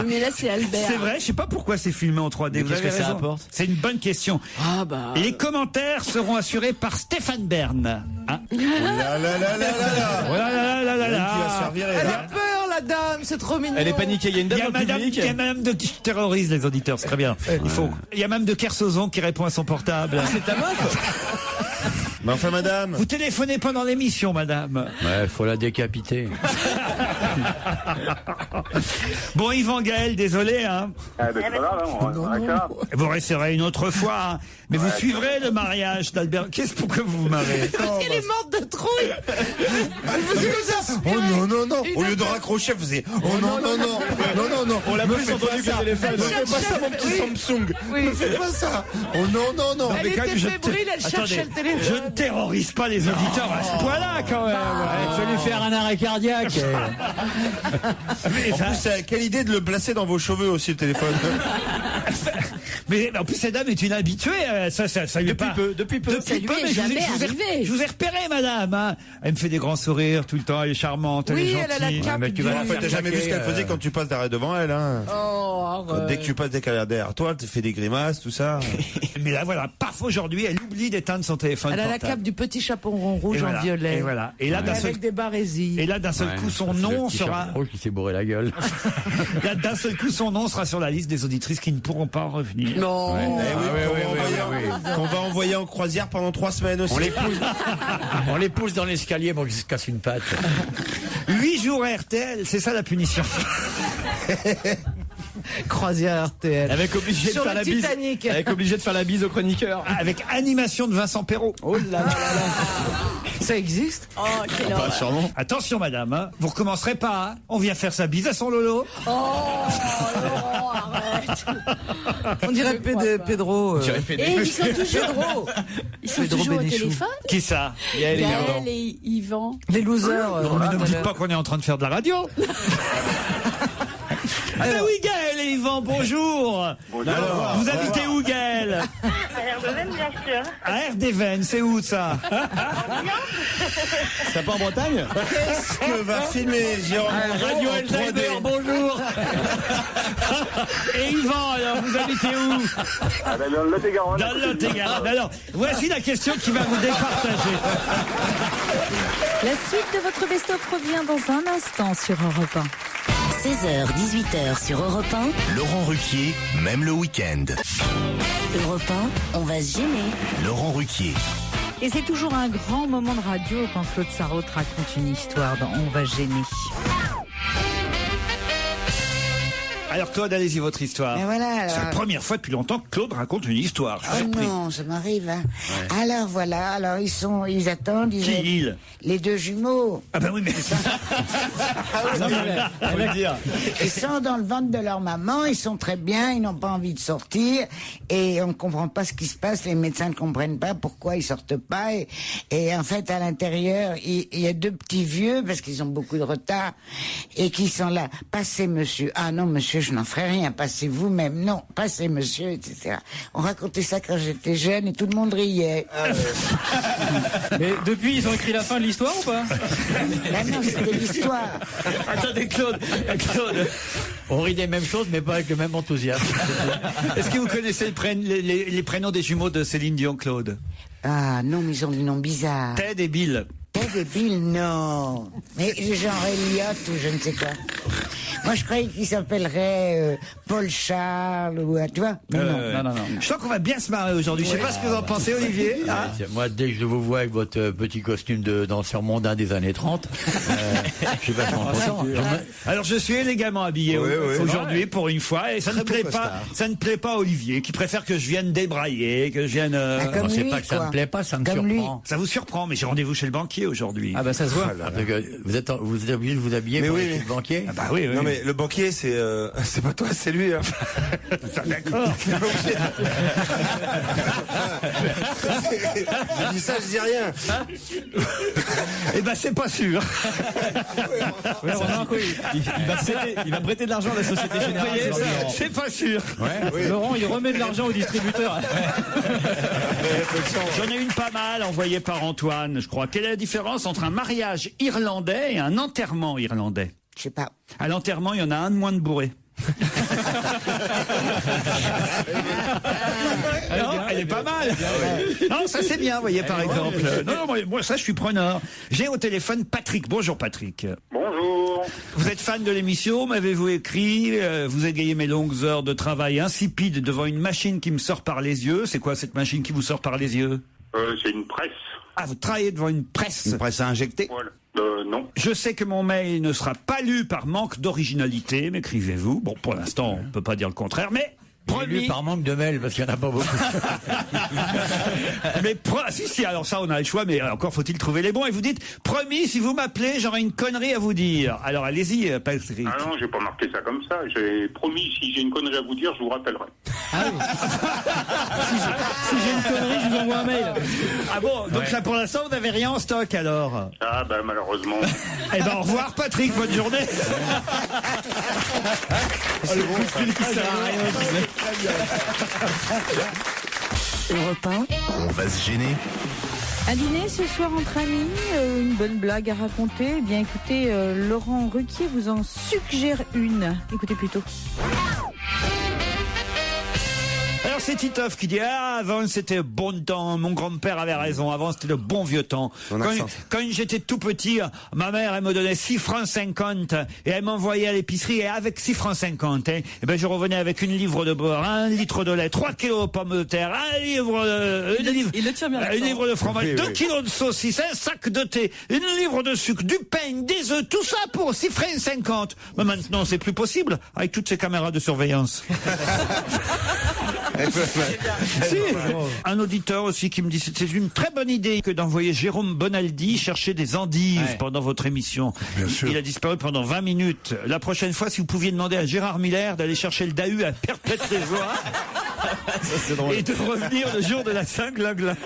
mais là c'est Albert. C'est vrai, je sais pas pourquoi c'est filmé en 3D. Vous qu'est-ce avez que ça raison. apporte? C'est une bonne question. Ah bah. Les commentaires seront assurés par Stéphane Bern. Hein? Oh là là là là là là. Oh là là là là là. Qui va se faire virer, Elle là. a peur, la dame, c'est trop mignon. Elle est paniquée, il y a une Il dame y a dans le public. madame de qui terrorise les auditeurs, c'est très bien. Il y a même de Kersauzon qui répond à son portable. C'est ta meuf? Mais enfin, madame. Vous téléphonez pendant l'émission, madame. Ouais, faut la décapiter. Bon, Yvan Gaël, désolé, hein. Ah ben c'est pas grave, on arrête ça. Vous resterez une autre fois, hein. Mais vous suivrez le mariage d'Albert. Qu'est-ce pour que vous vous marrez? Parce qu'elle est morte de trouille. Oh non, non, non. Au lieu de raccrocher, vous faisiez. Oh non, non, non. Non, non, non. On l'a Me plus fais entendu pas que le ça. téléphone. Me fais pas ça, mon petit Samsung. Me fais pas ça. Oh non, non, non. Elle était fébrile, elle cherchait le téléphone. Je ne terrorise pas les auditeurs à ce point-là, quand même. Il fallait faire un arrêt cardiaque. Mais, En plus, quelle idée de le placer dans vos cheveux aussi, le téléphone. mais en plus, cette dame est une habituée. Ça lui est pas. Depuis peu. Ça lui est mais jamais arrivé. je vous ai repéré, madame. Hein. Elle me fait des grands sourires tout le temps. Elle est charmante. Oui, elle est elle a la gentille. cape. Mais tu vas la En fait, faire t'as jamais vu ce qu'elle claquer, faisait quand tu passes devant elle, hein. Oh, Dès que tu passes, dès qu'elle est derrière toi, elle te fait des grimaces, tout ça. Mais là, voilà, paf, aujourd'hui, elle oublie d'éteindre son téléphone Elle a la portable. cape du petit chaperon rouge Et voilà, en violet. Et voilà. Et là, d'un seul, Avec des barésies. et là, d'un seul coup, son nom sera. Rouge qui s'est bourré la gueule. Là, d'un seul coup, son nom sera sur la liste des auditrices qui ne pourront pas revenir. non. Qu'on va envoyer en croisière pendant 3 semaines aussi. On les pousse dans l'escalier pour qu'ils se cassent une patte. 8 jours à RTL, c'est ça la punition. Croisière RTL. Avec obligé de Sur faire le la bise. Titanic. Avec obligé de faire la bise au chroniqueur. Avec animation de Vincent Perrault. Oh là là là là. Ça existe? Oh, quelle Pas horreur. sûrement. Attention madame, hein. Vous recommencerez pas. Hein. On vient faire sa bise à son Lolo. Oh, Laurent, arrête. On dirait Pedro. Et ils sont toujours, ils sont Pedro toujours au Bénichou. téléphone. Qui ça? Gaël et Yvan. Les losers. Non, mais ne me dites pas qu'on est en train de faire de la radio. Ah ben oui, Gaël et Yvan, bonjour. Alors, vous habitez où, Gaël? À Erdevenne, bien sûr. À Erdevenne, c'est où ça? C'est pas en Bretagne? Qu'est-ce que va filmer Jérôme Radio en 3D? Alzheimer, bonjour. Et Yvan, alors, vous habitez où? Dans le Lot-et-Garonne. Dans le Lot-et-Garonne. Alors, voici la question qui va vous départager. La suite de votre best-of revient dans un instant sur Europe 1. 16h, 18h sur Europe 1. Laurent Ruquier, même le week-end. Europe 1, on va se gêner. Laurent Ruquier. Et c'est toujours un grand moment de radio quand Claude Sarraute raconte une histoire dans On va se gêner. Alors, Claude, allez-y, votre histoire. Et voilà, C'est la alors. première fois depuis longtemps que Claude raconte une histoire. Je suis Oh surpris. non, ça m'arrive. Hein. Alors voilà, alors ils attendent. Qui ils? Les deux jumeaux. Ah ben oui, mais... Non, mais, faut le dire. Ils sont dans le ventre de leur maman, ils sont très bien, ils n'ont pas envie de sortir et on ne comprend pas ce qui se passe, les médecins ne comprennent pas pourquoi ils sortent pas et en fait à l'intérieur il y a deux petits vieux parce qu'ils ont beaucoup de retard et qui sont là. Passez monsieur, ah non monsieur je n'en ferai rien, passez vous-même, non, passez monsieur, etc. On racontait ça quand j'étais jeune et tout le monde riait. Mais depuis, ils ont écrit la fin de l'histoire ou pas? Là non, c'était l'histoire. Attendez, Claude. On rit des mêmes choses, mais pas avec le même enthousiasme. Est-ce que vous connaissez les prénoms des jumeaux de Céline Dion, Claude? Ah non, mais ils ont des noms bizarres. Ted et Bill. Ted et Bill, non. Mais genre Elliot ou je ne sais quoi. Moi, je croyais qu'il s'appellerait Paul Charles ou tu vois. Mais non. Je sens qu'on va bien se marrer aujourd'hui. Je sais pas ce que vous en pensez, Olivier. Hein? Moi, dès que je vous vois avec votre petit costume de danseur mondain des années 30, je suis vachement content. Alors, je suis élégamment habillé aujourd'hui pour une fois et ça ne plaît pas à Olivier qui préfère que je vienne débrailler, que je vienne. C'est pas que ça me plaît pas, ça me surprend. Ça vous surprend, mais j'ai rendez-vous chez le banquier aujourd'hui. Ah bah ça se voit. Vous êtes obligé de vous habiller pour aller chez le banquier? Ah bah oui. Non mais le banquier c'est pas toi, c'est lui. Hein. D'accord. Je dis ça, je dis rien. Eh ben c'est pas sûr. Ouais, il va prêter de l'argent à la Société Générale. C'est pas sûr. Laurent, il remet de l'argent au distributeur. J'en ai une pas mal envoyée par Antoine, je crois. Quelle est la différence entre un mariage irlandais et un enterrement irlandais? Je sais pas. À l'enterrement, il y en a un de moins de bourré. Non, elle est pas mal. Non, ça c'est bien, vous voyez, par exemple. Non, moi ça je suis preneur. J'ai au téléphone Patrick. Bonjour Patrick. Bonjour. Vous êtes fan de l'émission, m'avez-vous écrit, vous égayez mes longues heures de travail insipides devant une machine qui me sort par les yeux. C'est quoi cette machine qui vous sort par les yeux? C'est une presse. Ah, vous travaillez devant une presse. Une presse à injecter? Voilà. Non. Je sais que mon mail ne sera pas lu par manque d'originalité, m'écrivez-vous. Bon, pour l'instant, on peut pas dire le contraire, mais Lu par manque de mails, parce qu'il n'y en a pas beaucoup. Mais si, alors ça, on a le choix, mais encore faut-il trouver les bons. Et vous dites, promis, si vous m'appelez, j'aurai une connerie à vous dire. Alors allez-y, Patrick. Ah non, j'ai pas marqué ça comme ça. J'ai promis, si j'ai une connerie à vous dire, je vous rappellerai. Ah oui. si j'ai une connerie, je vous envoie un mail. Ah bon, donc là, pour l'instant, vous n'avez rien en stock, alors? Ah bah malheureusement. Eh ben, au revoir, Patrick, bonne journée. Le coup de fil qui sert à rien. Europe 1. On va se gêner. Un dîner ce soir entre amis, une bonne blague à raconter. Eh bien écoutez, Laurent Ruquier vous en suggère une. Écoutez plutôt. Alors Alors c'est Titoff qui dit avant c'était bon temps, mon grand-père avait raison, avant c'était le bon vieux temps. Quand j'étais tout petit, ma mère elle me donnait 6 francs 50 et elle m'envoyait à l'épicerie et avec 6 francs 50, et ben je revenais avec une livre de beurre, 1 litre de lait, 3 kilos de pommes de terre, un livre de fromage, 2 kilos de saucisses, un sac de thé, une livre de sucre, du pain, des œufs, tout ça pour 6 francs 50. Mais maintenant c'est plus possible avec toutes ces caméras de surveillance. Si. Un auditeur aussi qui me dit c'est une très bonne idée que d'envoyer Jérôme Bonaldi chercher des endives pendant votre émission. Il a disparu pendant 20 minutes. La prochaine fois, si vous pouviez demander à Gérard Miller d'aller chercher le Dahu à Perpète-les-Oies et de revenir le jour de la Saint-Glagla.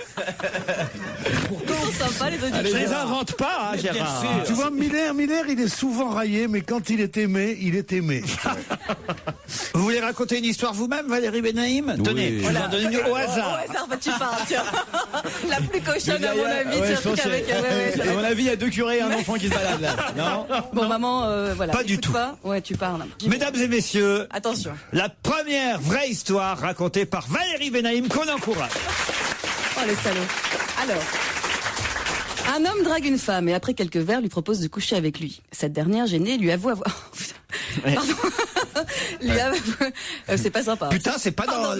Ils sont sympas les auditeurs. Je les invente pas, hein, Gérard. Tu vois, Miller, il est souvent raillé, mais quand il est aimé, il est aimé. Vous voulez raconter une histoire vous-même, Valérie Benaïm? Tenez, je vous en donne une au hasard. Au hasard, tu parles, tiens. La plus cochonne, à mon avis. À mon avis, il y a 2 curés et un enfant qui se baladent là. Non? Bon, maman, voilà. Pas du tout. Ouais, tu parles. Mesdames et messieurs, attention. La première vraie histoire racontée par Valérie Benaïm qu'on encourage. Oh, les salauds. Alors. Un homme drague une femme et après quelques verres lui propose de coucher avec lui. Cette dernière, gênée, lui avoue avoir... Pardon. C'est pas sympa. Putain, c'est pas dans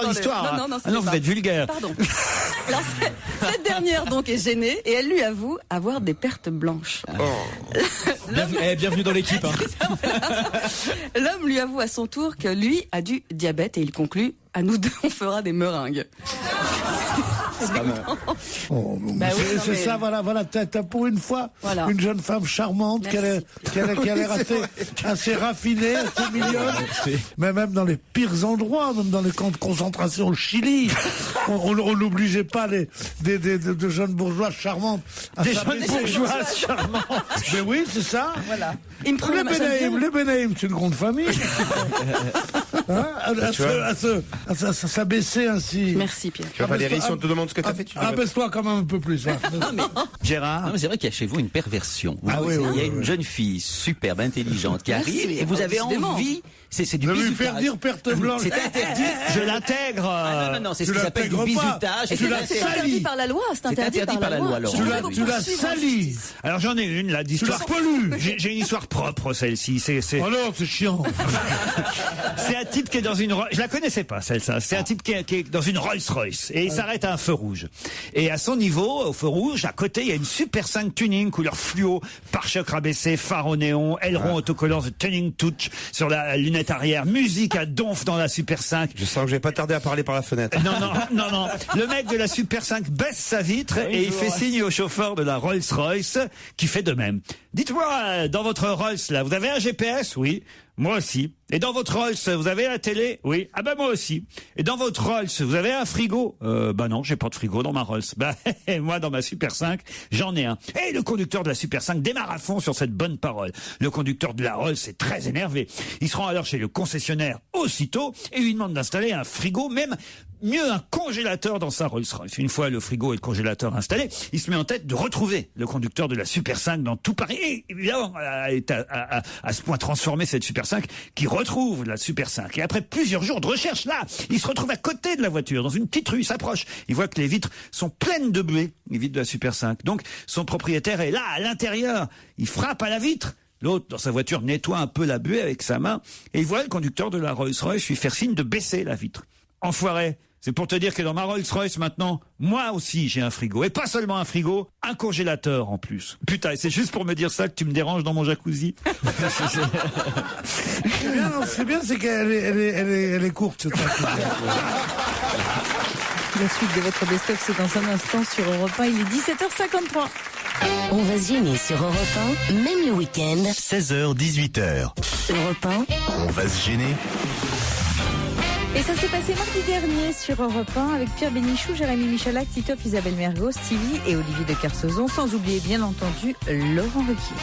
l'histoire. Non, vous êtes vulgaire. Pardon. Alors, cette dernière donc est gênée et elle lui avoue avoir des pertes blanches. Bienvenue dans l'équipe. Hein. L'homme lui avoue à son tour que lui a du diabète et il conclut: à nous deux, on fera des meringues. C'est ça, voilà. T'as pour une fois une jeune femme charmante qui a l'air assez raffinée, assez mignonne. Mais même dans les pires endroits, même dans les camps de concentration au Chili, on n'obligeait pas de jeunes bourgeois charmantes. Des jeunes bourgeois charmantes. Mais oui, c'est ça. Voilà. Les Benaïm, c'est une grande famille. À s'abaisser ainsi. Merci Pierre. Valérie, si on te demande ce que t'as fait, tu abaisse-toi quand même un peu plus. Gérard, c'est vrai qu'il y a chez vous une perversion. Il y a une jeune fille superbe, intelligente qui arrive et vous avez envie. C'est du bizutage. bizutage. Lui faire dire perte blanche. C'est interdit. Je l'intègre. Non, c'est ce qui s'appelle du bizutage. C'est interdit par la loi. C'est interdit par la loi. Tu l'as sali. Alors j'en ai une là d'histoire. J'ai une histoire propre celle-ci. Alors c'est chiant. C'est un type qui est dans une. Je la connaissais pas celle-là. C'est un type qui est dans une Rolls-Royce et il s'arrête à un feu rouge. Et à son niveau, au feu rouge, à côté, il y a une Super 5 tuning couleur fluo, pare-choc rabaissé, phare au néon, aileron autocollant de tuning touch sur la lunette arrière, musique à donf dans la Super 5. Je sens que je vais pas tarder à parler par la fenêtre. Non. Le mec de la Super 5 baisse sa vitre et il fait signe au chauffeur de la Rolls-Royce qui fait de même. Dites-moi, dans votre Rolls là, vous avez un GPS? Oui. Moi aussi. Et dans votre Rolls, vous avez la télé? Oui. Ah bah moi aussi. Et dans votre Rolls, vous avez un frigo? Bah non, j'ai pas de frigo dans ma Rolls. Bah moi dans ma Super 5, j'en ai un. Et le conducteur de la Super 5 démarre à fond sur cette bonne parole. Le conducteur de la Rolls est très énervé. Il se rend alors chez le concessionnaire aussitôt et lui demande d'installer un frigo, même mieux un congélateur dans sa Rolls-Royce. Une fois le frigo et le congélateur installés, il se met en tête de retrouver le conducteur de la Super 5 dans tout Paris. Et évidemment, est à ce point transformé cette Super 5 qui retrouve la Super 5. Et après plusieurs jours de recherche, là, il se retrouve à côté de la voiture, dans une petite rue, il s'approche. Il voit que les vitres sont pleines de buée, les vitres de la Super 5. Donc, son propriétaire est là, à l'intérieur. Il frappe à la vitre. L'autre, dans sa voiture, nettoie un peu la buée avec sa main. Et il voit le conducteur de la Rolls-Royce lui faire signe de baisser la vitre. Enfoiré. C'est pour te dire que dans ma Rolls-Royce maintenant, moi aussi j'ai un frigo. Et pas seulement un frigo, un congélateur en plus. Putain, c'est juste pour me dire ça que tu me déranges dans mon jacuzzi. C'est bien, c'est qu'elle est courte. La suite de votre best-of, c'est dans un instant sur Europe 1. Il est 17h53. On va se gêner sur Europe 1, même le week-end. 16h, 18h. Europe 1. On va se gêner. Et ça s'est passé mardi dernier sur Europe 1 avec Pierre Bénichou, Jérémy Michalak, Titoff, Isabelle Mergo, Stevie et Olivier de Kersauzon, sans oublier bien entendu Laurent Ruquier.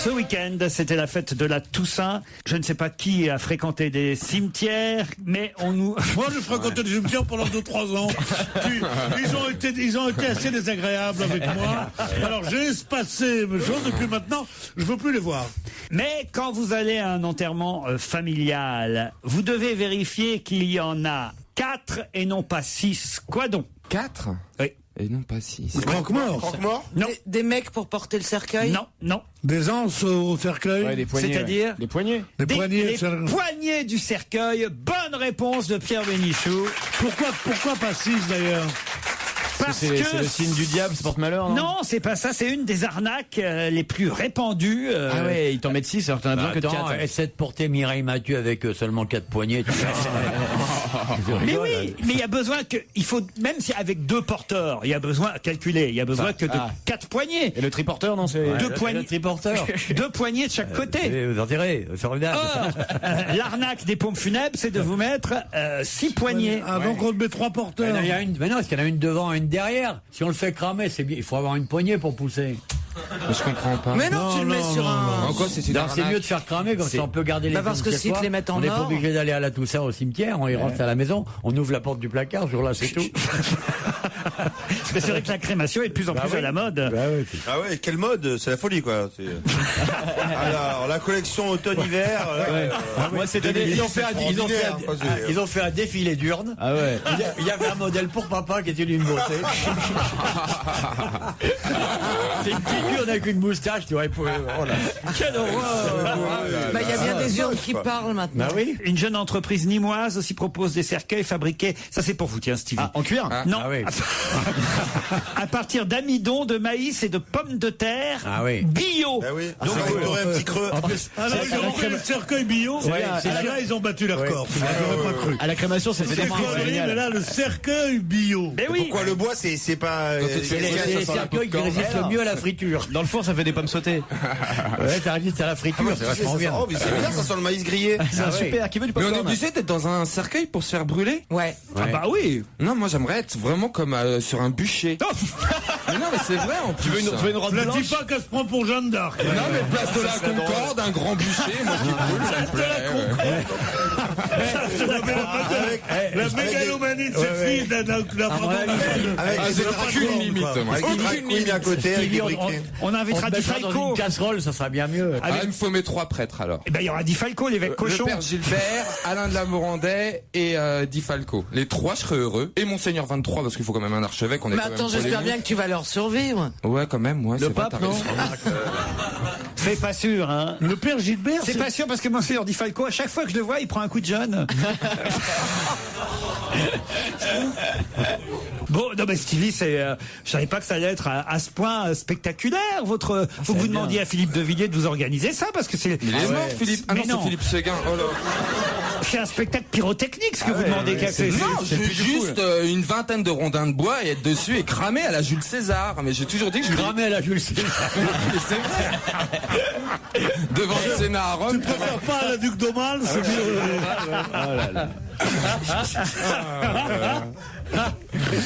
Ce week-end, c'était la fête de la Toussaint. Je ne sais pas qui a fréquenté des cimetières, mais on nous... Moi, j'ai fréquenté des cimetières pendant 2-3 ans. Ils ont été assez désagréables avec moi. Alors, j'ai espacé mes choses, et puis maintenant, je veux plus les voir. Mais quand vous allez à un enterrement familial, vous devez vérifier qu'il y en a 4 et non pas 6. Quoi donc? 4? Oui. Et non pas 6. Croque-mort. Non. Des mecs pour porter le cercueil? Non. Des anses au cercueil? Des poignées. C'est-à-dire Des poignées. Des poignées. Les poignées du cercueil. Bonne réponse de Pierre Bénichou. Pourquoi pas 6 d'ailleurs? Parce c'est que le signe du diable, ça porte malheur, non? Non, c'est pas ça, c'est une des arnaques les plus répandues. Ah ouais, ils t'en mettent 6 alors que t'en as besoin que de 4. Essaie de porter Mireille Mathieu avec seulement 4 poignées. Mais oui, mais il y a besoin que, il faut, même si avec 2 porteurs, il y a besoin à calculer, il y a besoin que de 4 poignées. Et le triporteur, non, c'est 2 poignées. Le triporteur. 2 poignées de chaque côté. Vous enterrez, c'est formidable. L'arnaque des pompes funèbres, c'est de vous mettre 6 poignées. Ah, donc on met 3 porteurs. Mais non, parce qu'il y en a une devant et une derrière. Si on le fait cramer, c'est bien. Il faut avoir une poignée pour pousser. Mais je comprends pas. Mais non, tu le mets sur un... En quoi c'est mieux de faire cramer, comme ça on peut garder les parce que si te les mettent en or... On n'est pas obligé d'aller à la Toussaint au cimetière, on y rentre à la maison, on ouvre la porte du placard, ce jour-là c'est tout. Mais c'est vrai que la crémation est de plus en plus à la mode. Ah ouais, quelle mode? C'est la folie, quoi. Alors, la collection automne-hiver. Moi, cette année, ils ont fait un défilé d'urnes. Ah ouais. Il y avait un modèle pour papa qui était d'une beauté. C'est une petite urne avec une moustache, tu vois. Quelle horreur! Il y a bien des urnes qui parlent maintenant. Bah oui. Une jeune entreprise nimoise aussi propose des cercueils fabriqués. Ça, c'est pour vous, tiens, Stevie. En cuir? Non. Ah oui. À partir d'amidon, de maïs et de pommes de terre. Ah oui. Bio. Ah oui. Donc, t'aurais un petit creux. En plus, Alors, ils ont fait le cercueil bio. Là, ils ont battu leur corps. J'aurais pas cru. À la crémation, c'est C'est mais là, le cercueil bio. Mais oui. Pourquoi le bois, c'est pas... c'est les cercueils qui résistent le mieux à la friture. Dans le four, ça fait des pommes sautées. Ouais, ça résiste à la friture, c'est vachement bien. Oh, mais c'est bizarre, ça sent le maïs grillé. C'est super. Qui veut du Mais on est popcorn? obligé d'être dans un cercueil pour se faire brûler? Ouais. Ah bah oui. Non, moi j'aimerais être vraiment comme sur un bûcher. Mais non, mais c'est vrai en plus. Tu veux une robe Ne blanche? dis pas qu'elle se prend pour Jeanne d'Arc. Non, mais place de la Concorde, un grand bûcher, moi qui brûle, ça me plaît. La mégalomanie de cette fille J'ai aucune limite, moi. Avec une drag queen à côté, avec des briquets. On invitera Di Dans Falco. une casserole, ça sera bien mieux. Ah, il me faut mes 3 prêtres alors. Eh ben, il y aura Di Falco, l'évêque Le cochon. père Gilbert, Alain de la Morandais et Di Falco. Les 3, je serais heureux. Et Monseigneur 23, parce qu'il faut quand même un archevêque. On est Mais quand attends, même j'espère polémique. bien que tu vas leur survivre. Ouais, quand même, ouais. Le c'est vrai, pape, t'as non? raison. C'est pas sûr, hein. Le père Gilbert, C'est pas sûr parce que Monseigneur Di Falco, à chaque fois que je le vois, il prend un coup de jeune. Bon, non mais Stevie, je savais pas que ça allait être à ce point spectaculaire. Faut que vous demandiez à Philippe de Villiers de vous organiser ça parce que c'est. Il est mort, Philippe. Ah non, c'est Philippe Séguin. Oh là. C'est un spectacle pyrotechnique ce que vous demandez. Non, juste une vingtaine de rondins de bois et être dessus et cramer à la Jules César. Mais j'ai toujours dit que je cramer à la Jules César. Mais c'est vrai. Devant le Sénat à Rome. Tu préfères pas à la Duc d'Aumale? C'est mieux.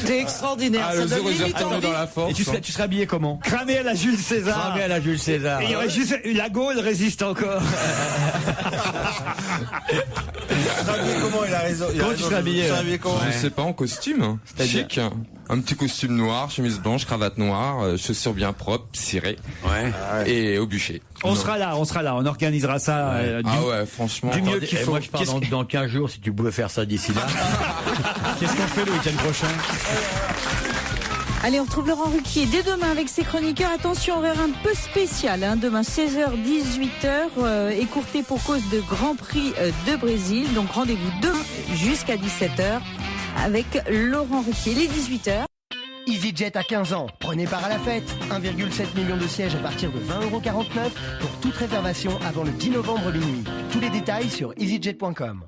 T'es extraordinaire. Ah, Ça le donne jour où j'ai limite retourné envie. dans la force. Et tu serais habillé comment? Cramé à la Jules César. Cramer à la Jules César. Et il y aurait juste la Gaule résiste encore. Comment il a raison? Comment tu serais habillé? Je sais pas, en costume. Chic. Un petit costume noir, chemise blanche, cravate noire, chaussures bien propres, cirées. Ouais. Et au bûcher. On sera là, on organisera ça. Ah ouais, franchement. Du mieux qu'il faut. Moi, je pars dans 15 jours, si tu pouvais faire ça d'ici là. Qu'est-ce qu'on fait le week-end prochain? Allez, on retrouve Laurent Ruquier dès demain avec ses chroniqueurs. Attention, horaire un peu spécial. Demain, 16h, 18h, écourté pour cause de Grand Prix de Brésil. Donc, rendez-vous demain jusqu'à 17h avec Laurent Ruquier. Les 18h. EasyJet à 15 ans. Prenez part à la fête. 1,7 million de sièges à partir de 20,49 € pour toute réservation avant le 10 novembre minuit. Tous les détails sur easyjet.com.